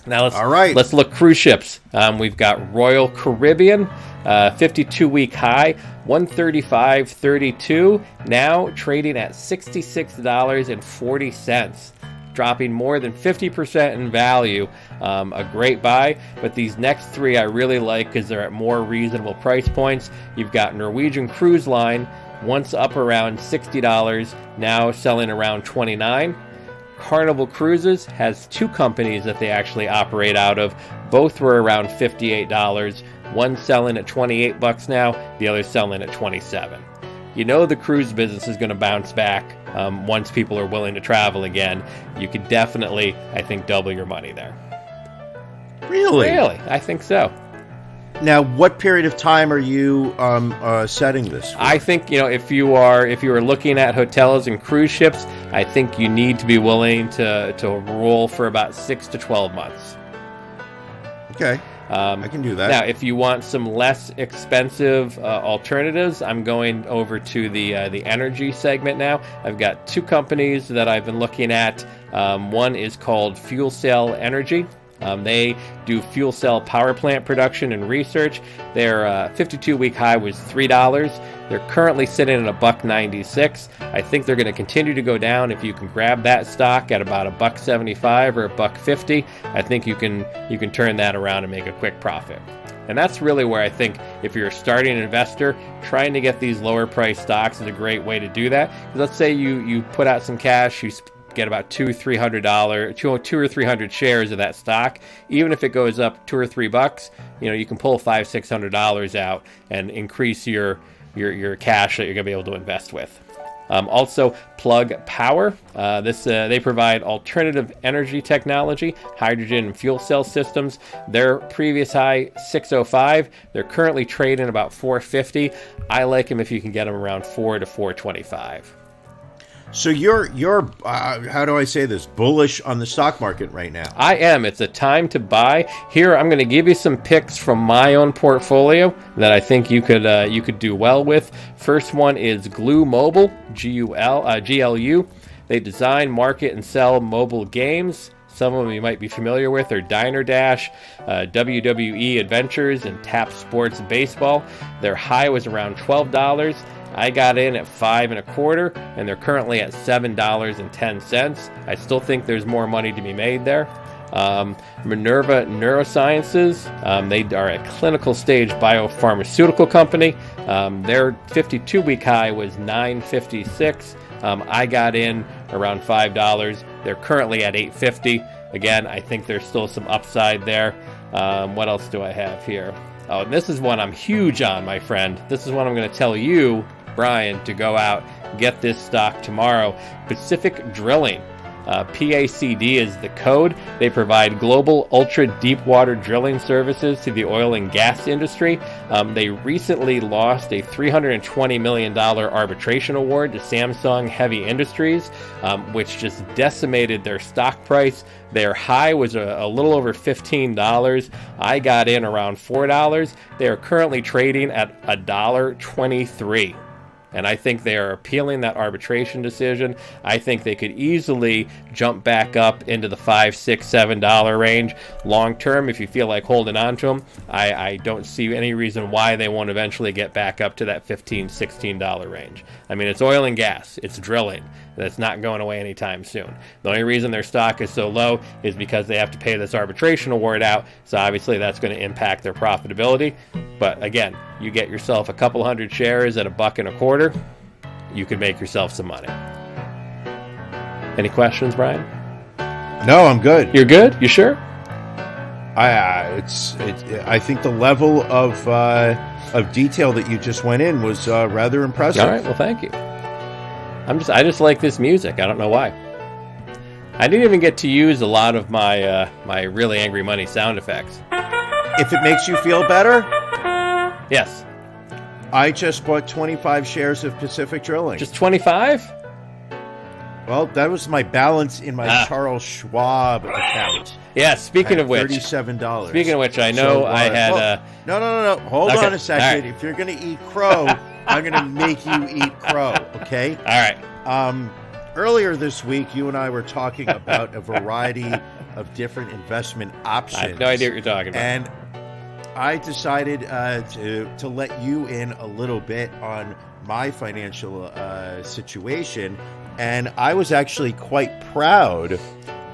Now let's look cruise ships. We've got Royal Caribbean, 52-week high, $135.32. Now trading at $66.40, dropping more than 50% in value. A great buy, but these next three I really like because they're at more reasonable price points. You've got Norwegian Cruise Line, once up around $60, now selling around $29. Carnival Cruises has two companies that they actually operate out of. Both were around $58. One selling at $28 now, the other selling at $27. The cruise business is going to bounce back once people are willing to travel again. You could definitely, I think, double your money there. Really? Really, I think so. Now, what period of time are you setting this for? I think, if you are looking at hotels and cruise ships, I think you need to be willing to roll for about 6 to 12 months. Okay. I can do that. Now, if you want some less expensive alternatives, I'm going over to the energy segment now. I've got two companies that I've been looking at. One is called Fuel Cell Energy. They do fuel cell power plant production and research. Their 52-week high was $3. They're currently sitting at $1.96. I think they're going to continue to go down. If you can grab that stock at about $1.75 or $1.50, I think you can turn that around and make a quick profit. And that's really where I think if you're a starting investor, trying to get these lower price stocks is a great way to do that. Let's say you put out some cash, you get about $200-$300, two or 300 shares of that stock. Even if it goes up $2 or $3, you can pull $500-$600 out and increase your cash that you're going to be able to invest with. Also, Plug Power. They provide alternative energy technology, hydrogen and fuel cell systems. Their previous high, 605. They're currently trading about 450. I like them if you can get them around 4 to 425. So you're how do I say this, bullish on the stock market right now? I am. It's a time to buy. Here, I'm going to give you some picks from my own portfolio that I think you could do well with. First one is Glue Mobile, GLU. They design, market, and sell mobile games. Some of them you might be familiar with are Diner Dash, WWE Adventures, and Tap Sports Baseball. Their high was around $12. I got in at $5.25, and they're currently at $7.10. I still think there's more money to be made there. Minerva Neurosciences, they are a clinical stage biopharmaceutical company. Their 52-week high was $9.56. I got in around $5. They're currently at $8.50. Again, I think there's still some upside there. What else do I have here? Oh, and this is one I'm huge on, my friend. This is one I'm going to tell you, Brian, to go out, get this stock tomorrow. Pacific Drilling. PACD is the code. They provide global ultra deep water drilling services to the oil and gas industry. They recently lost a $320 million arbitration award to Samsung Heavy Industries, which just decimated their stock price. Their high was a little over $15. I got in around $4. They are currently trading at $1.23. And I think they are appealing that arbitration decision. I think they could easily jump back up into the $5, $6, $7 range. Long term, if you feel like holding on to them, I don't see any reason why they won't eventually get back up to that $15, $16 range. I mean, it's oil and gas. It's drilling. That's not going away anytime soon. The only reason their stock is so low is because they have to pay this arbitration award out. So obviously that's going to impact their profitability. But again, you get yourself a couple hundred shares at $1.25, you could make yourself some money. Any questions, Brian? No, I'm good. You're good? You sure? I think the level of detail that you just went in was rather impressive. All right. Well, thank you. I just like this music. I don't know why. I didn't even get to use a lot of my my really angry money sound effects. If it makes you feel better, yes. I just bought 25 shares of Pacific Drilling. Just 25? Well, that was my balance in my Charles Schwab account. Yeah, speaking of which, $37. Speaking of which, I know I had No. Hold okay. on a second. Right. If you're going to eat crow, I'm going to make you eat crow, okay? All right. Earlier this week, you and I were talking about a variety of different investment options. I have no idea what you're talking about. And I decided to let you in a little bit on my financial situation, and I was actually quite proud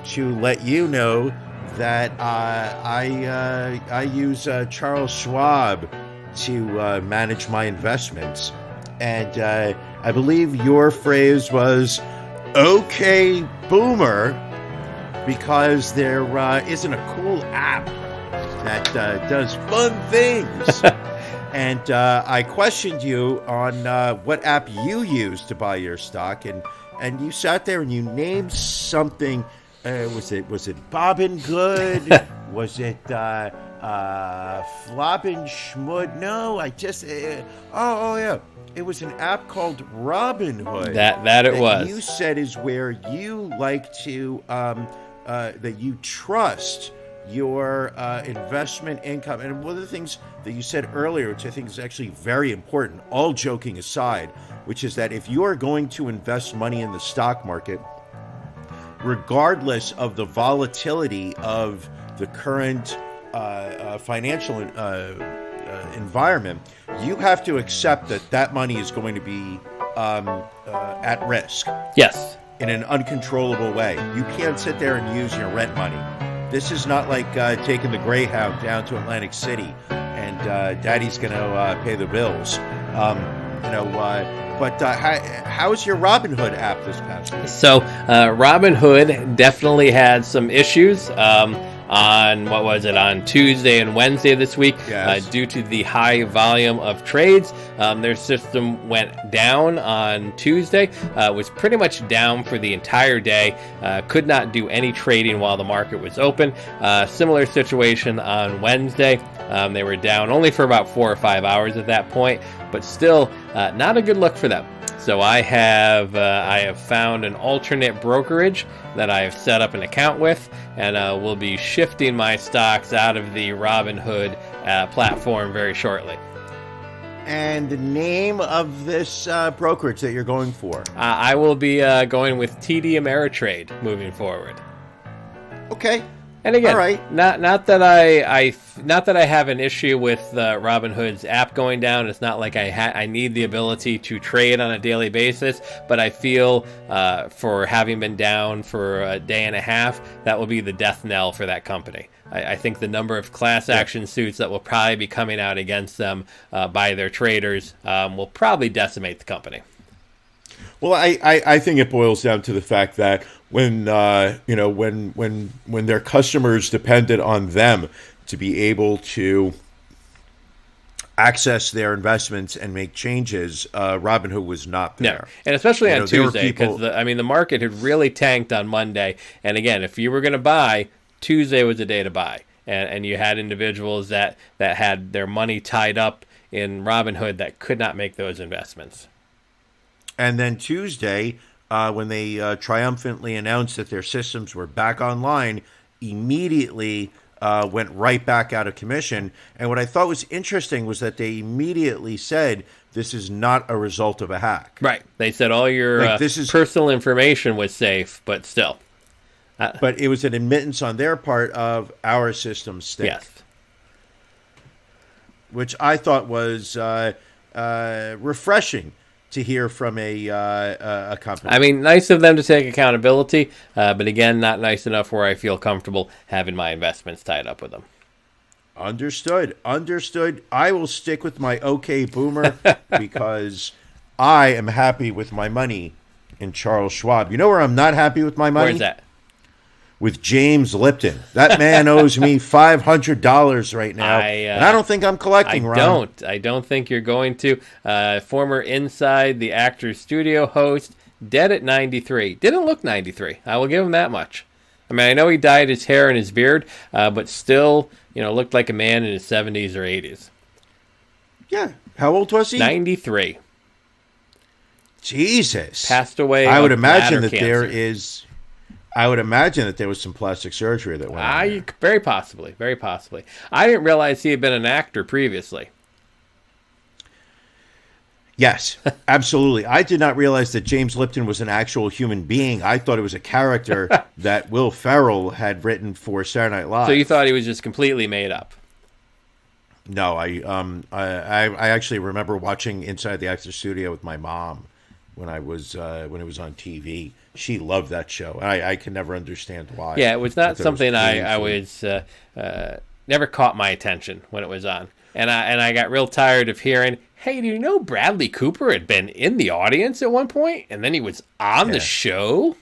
to let you know that I use Charles Schwab to manage my investments, and I believe your phrase was "Okay, Boomer," because there isn't a cool app that does fun things. And I questioned you on what app you use to buy your stock, and you sat there and you named something. Was it Bobbin Good? Was it Flobbin Schmud? No, I just oh yeah. It was an app called Robinhood. That it was. You said is where you like to that you trust your investment income. And one of the things that you said earlier, which I think is actually very important, all joking aside, which is that if you are going to invest money in the stock market, regardless of the volatility of the current financial environment, you have to accept that money is going to be at risk. Yes. In an uncontrollable way. You can't sit there and use your rent money. This is not like taking the Greyhound down to Atlantic City and Daddy's going to pay the bills. How's your Robinhood app this past week? So Robinhood definitely had some issues on Tuesday and Wednesday this week. Yes. Due to the high volume of trades. Their system went down on Tuesday, was pretty much down for the entire day, could not do any trading while the market was open. Similar situation on Wednesday. They were down only for about 4 or 5 hours at that point, but still not a good look for them. So I have found an alternate brokerage that I have set up an account with, and will be shifting my stocks out of the Robinhood platform very shortly. And the name of this brokerage that you're going for? I will be going with TD Ameritrade moving forward. Okay. And again, all right. not that I have an issue with Robinhood's app going down. It's not like I need the ability to trade on a daily basis, but I feel for having been down for a day and a half, that will be the death knell for that company. I think the number of class action suits that will probably be coming out against them by their traders will probably decimate the company. Well, I think it boils down to the fact that when their customers depended on them to be able to access their investments and make changes, Robinhood was not there. No. And especially on Tuesday, people... because the market had really tanked on Monday. And again, if you were going to buy, Tuesday was the day to buy. And you had individuals that had their money tied up in Robinhood that could not make those investments. And then Tuesday, when they triumphantly announced that their systems were back online, immediately went right back out of commission. And what I thought was interesting was that they immediately said this is not a result of a hack. Right. They said all your personal information was safe, but still. But it was an admittance on their part of our system stink. Yes. Which I thought was refreshing to hear from a company. I mean, nice of them to take accountability, but again, not nice enough where I feel comfortable having my investments tied up with them. Understood. I will stick with my OK Boomer because I am happy with my money in Charles Schwab. You know where I'm not happy with my money? Where's that? With James Lipton. That man owes me $500 right now. And I don't think I'm collecting, Ron. I don't think you're going to. Former Inside the Actors Studio host, dead at 93. Didn't look 93. I will give him that much. I mean, I know he dyed his hair and his beard, but still, looked like a man in his 70s or 80s. Yeah. How old was he? 93. Jesus. Passed away. I would imagine that cancer. I would imagine that there was some plastic surgery that went on there. Very possibly. I didn't realize he had been an actor previously. Yes, absolutely. I did not realize that James Lipton was an actual human being. I thought it was a character that Will Ferrell had written for Saturday Night Live. So you thought he was just completely made up? No, I actually remember watching Inside the Actors Studio with my mom when it was on TV. She loved that show. I can never understand why. Yeah, it was not something I was never caught my attention when it was on, and I got real tired of hearing, "Hey, do you know Bradley Cooper had been in the audience at one point, and then he was on the show?"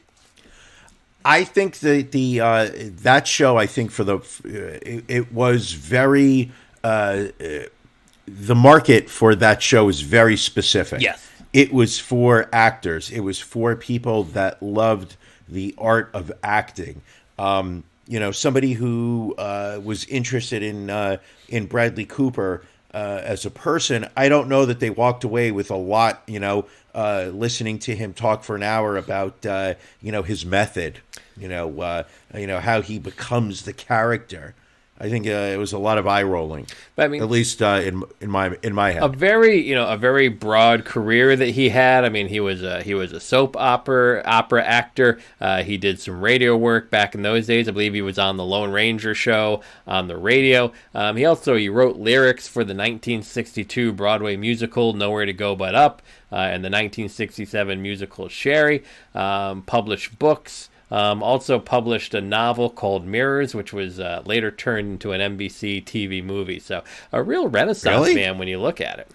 I think that show, I think it was very the market for that show is very specific. Yes. It was for actors. It was for people that loved the art of acting. Somebody who was interested in Bradley Cooper as a person. I don't know that they walked away with a lot. Listening to him talk for an hour about his method. How he becomes the character. I think it was a lot of eye rolling. I mean, at least in my head. A very broad career that he had. I mean, he was a soap opera actor. He did some radio work back in those days. I believe he was on the Lone Ranger show on the radio. He wrote lyrics for the 1962 Broadway musical Nowhere to Go But Up and the 1967 musical Sherry. Published books. Also published a novel called Mirrors, which was later turned into an NBC TV movie. So a real Renaissance man when you look at it.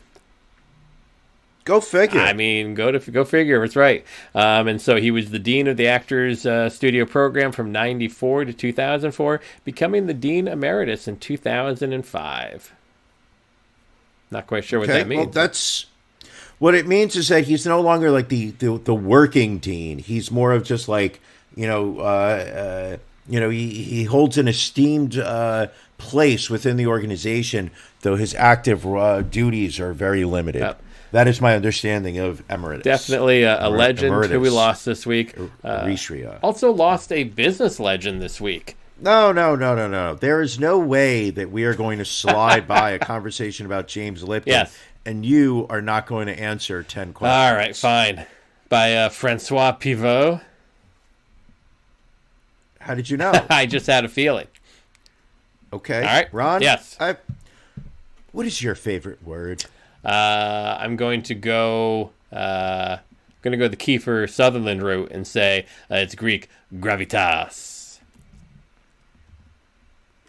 Go figure. I mean, go figure. It's right. And so he was the dean of the Actors Studio Program from 94 to 2004, becoming the dean emeritus in 2005. Not quite sure what that means. Well, that's what it means is that he's no longer like the working dean. He's more of just like, he holds an esteemed place within the organization, though his active duties are very limited. Yep. That is my understanding of emeritus. Definitely a legend who we lost this week. Also lost a business legend this week. No. There is no way that we are going to slide by a conversation about James Lipton. Yes. And you are not going to answer 10 questions. All right, fine. By Francois Pivot. How did you know? I just had a feeling. Okay. All right. Ron? Yes. What is your favorite word? I'm going to go the Kiefer Sutherland route and say it's Greek gravitas.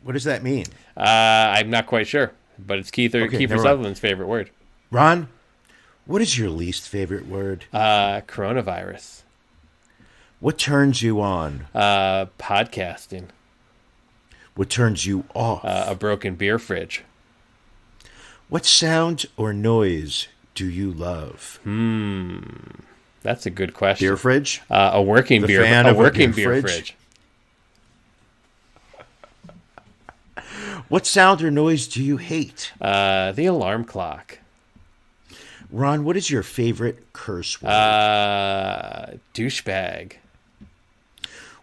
What does that mean? I'm not quite sure, but it's Kiefer Sutherland's favorite word. Ron, what is your least favorite word? Coronavirus. What turns you on? Podcasting. What turns you off? A broken beer fridge. What sound or noise do you love? That's a good question. Beer fridge? A working beer fridge. What sound or noise do you hate? The alarm clock. Ron, what is your favorite curse word? Douchebag.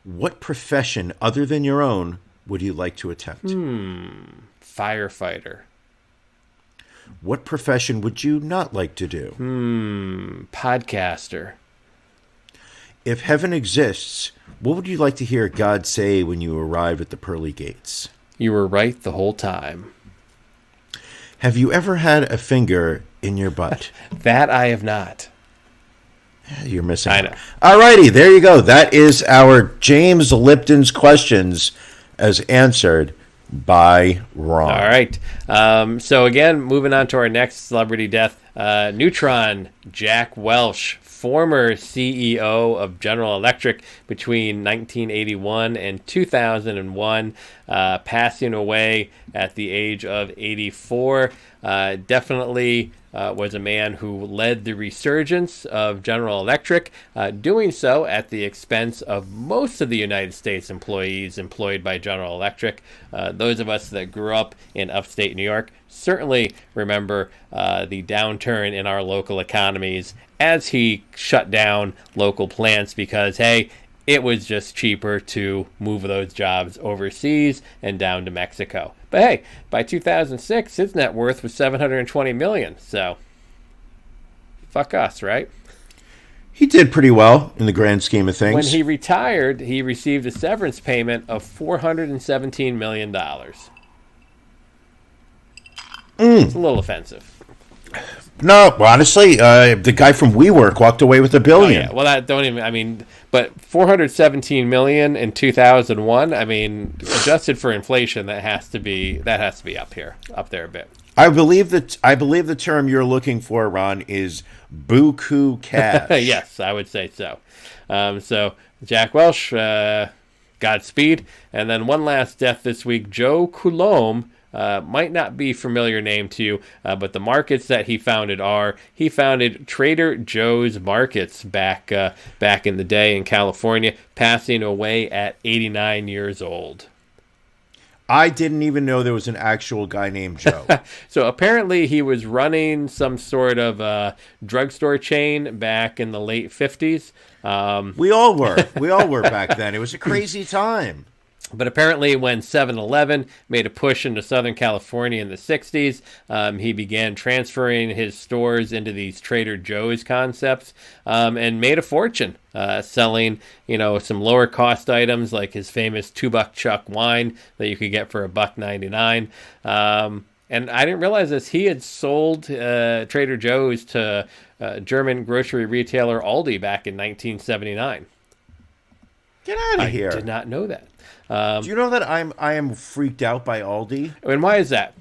What profession other than your own would you like to attempt? Firefighter. What profession would you not like to do? Podcaster. If heaven exists, what would you like to hear God say when you arrive at the pearly gates? You were right the whole time. Have you ever had a finger in your butt? That I have not. You're missing. I know. All righty, there you go. That is our James Lipton's questions as answered by Ron. All right. So again, moving on to our next celebrity death, Neutron Jack Welch, former CEO of General Electric between 1981 and 2001, passing away at the age of 84. Definitely was a man who led the resurgence of General Electric, doing so at the expense of most of the United States employees employed by General Electric. Those of us that grew up in upstate New York certainly remember the downturn in our local economies as he shut down local plants because, hey, it was just cheaper to move those jobs overseas and down to Mexico. But hey, by 2006, his net worth was $720 million. So, fuck us, right? He did pretty well in the grand scheme of things. When he retired, he received a severance payment of $417 million. It's a little offensive. No, honestly, the guy from WeWork walked away with $1 billion. Oh, yeah. Well, but $417 million in 2001. I mean, adjusted for inflation, that has to be up there a bit. I believe the term you're looking for, Ron, is buku cash. Yes, I would say so. So Jack Welch, Godspeed, and then one last death this week, Joe Coulombe. Might not be a familiar name to you, but the markets that he founded he founded Trader Joe's Markets back in the day in California, passing away at 89 years old. I didn't even know there was an actual guy named Joe. So apparently he was running some sort of drugstore chain back in the late 50s. We all were. We all were back then. It was a crazy time. But apparently when 7-Eleven made a push into Southern California in the 60s, he began transferring his stores into these Trader Joe's concepts and made a fortune selling, some lower cost items like his famous $2 Chuck wine that you could get for $1.99. And I didn't realize this. He had sold Trader Joe's to German grocery retailer Aldi back in 1979. Get out of here. I did not know that. Do you know that I am freaked out by Aldi? And why is that?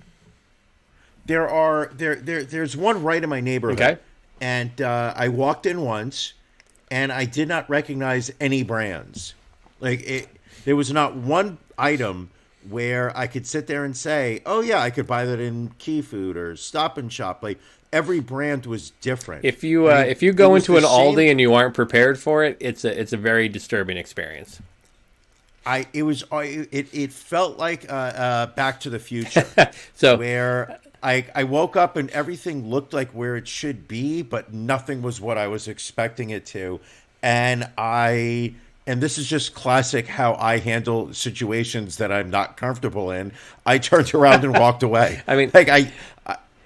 There's one right in my neighborhood. Okay. And I walked in once, and I did not recognize any brands. There was not one item where I could sit there and say, "Oh yeah, I could buy that in Key Food or Stop and Shop." Like every brand was different. If you go into an Aldi and you aren't prepared for it, it's a very disturbing experience. It felt like Back to the Future. So where I woke up and everything looked like where it should be, but nothing was what I was expecting it to. And this is just classic how I handle situations that I'm not comfortable in. I turned around and walked away. I mean, I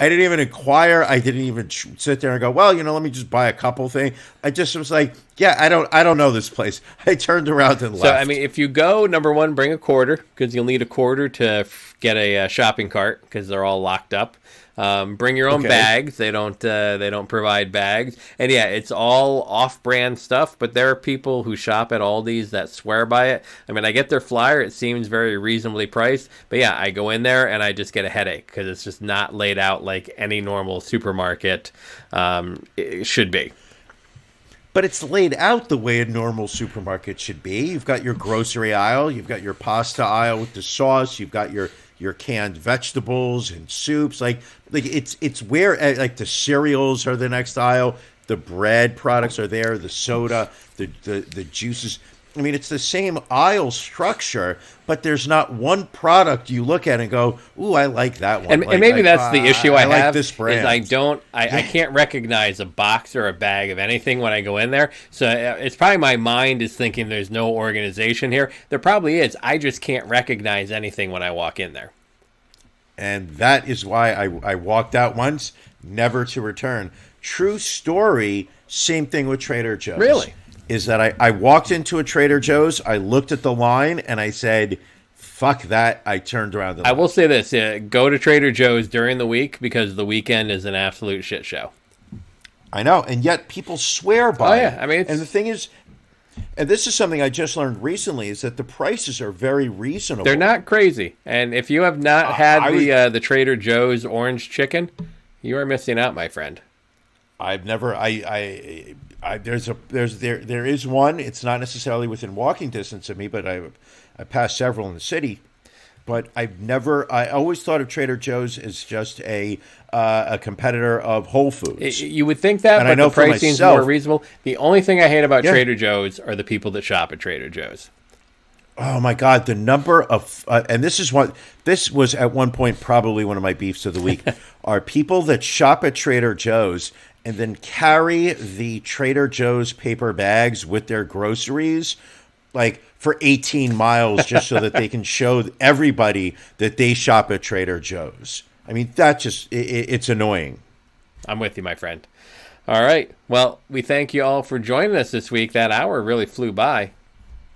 didn't even inquire. I didn't even sit there and go, well, let me just buy a couple things. I just was like, yeah, I don't know this place. I turned around and left. So, I mean, if you go, number one, bring a quarter because you'll need a quarter to get a shopping cart because they're all locked up. Bring your own bags. They don't provide bags. And yeah, it's all off-brand stuff, but there are people who shop at Aldi's that swear by it. I mean, I get their flyer. It seems very reasonably priced. But yeah, I go in there and I just get a headache because it's just not laid out like any normal supermarket it should be. But it's laid out the way a normal supermarket should be. You've got your grocery aisle. You've got your pasta aisle with the sauce. You've got your canned vegetables and soups. Like it's where like the cereals are the next aisle. The bread products are there. The soda, the juices. I mean, it's the same aisle structure, but there's not one product you look at and go, "Ooh, I like that one." And maybe that's the issue I have. Like this brand. Is I can't recognize a box or a bag of anything when I go in there. So it's probably my mind is thinking there's no organization here. There probably is. I just can't recognize anything when I walk in there. And that is why I walked out once, never to return. True story. Same thing with Trader Joe's. Really? Is that I walked into a Trader Joe's, I looked at the line, and I said, fuck that. I turned around. I will say this. Go to Trader Joe's during the week because the weekend is an absolute shit show. I know. And yet people swear by it. I mean, and the thing is, and this is something I just learned recently, is that the prices are very reasonable. They're not crazy. And if you have not had the Trader Joe's orange chicken, you are missing out, my friend. I've never. There is one. It's not necessarily within walking distance of me, but I passed several in the city. But I always thought of Trader Joe's as just a competitor of Whole Foods. You would think that, and but I know the pricing is more reasonable. The only thing I hate about Trader Joe's are the people that shop at Trader Joe's. Oh my God, the number of and this was at one point probably one of my beefs of the week are people that shop at Trader Joe's and then carry the Trader Joe's paper bags with their groceries like for 18 miles just so that they can show everybody that they shop at Trader Joe's. I mean, that just it's annoying. I'm with you, my friend. All right. Well, we thank you all for joining us this week. That hour really flew by.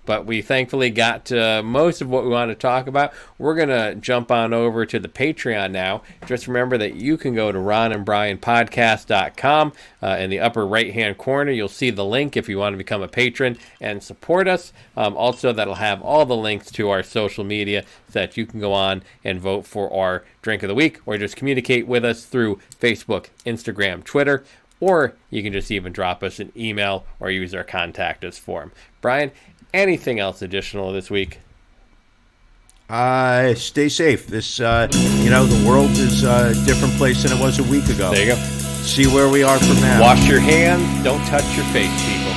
But we thankfully got to most of what we want to talk about. We're going to jump on over to the Patreon now. Just remember that you can go to ronandbrianpodcast.com. In the upper right-hand corner, you'll see the link if you want to become a patron and support us. Also, that'll have all the links to our social media so that you can go on and vote for our Drink of the Week or just communicate with us through Facebook, Instagram, Twitter, or you can just even drop us an email or use our contact us form. Brian, anything else additional this week? Stay safe. The world is a different place than it was a week ago. There you go. See where we are from now. Wash your hands. Don't touch your face, people.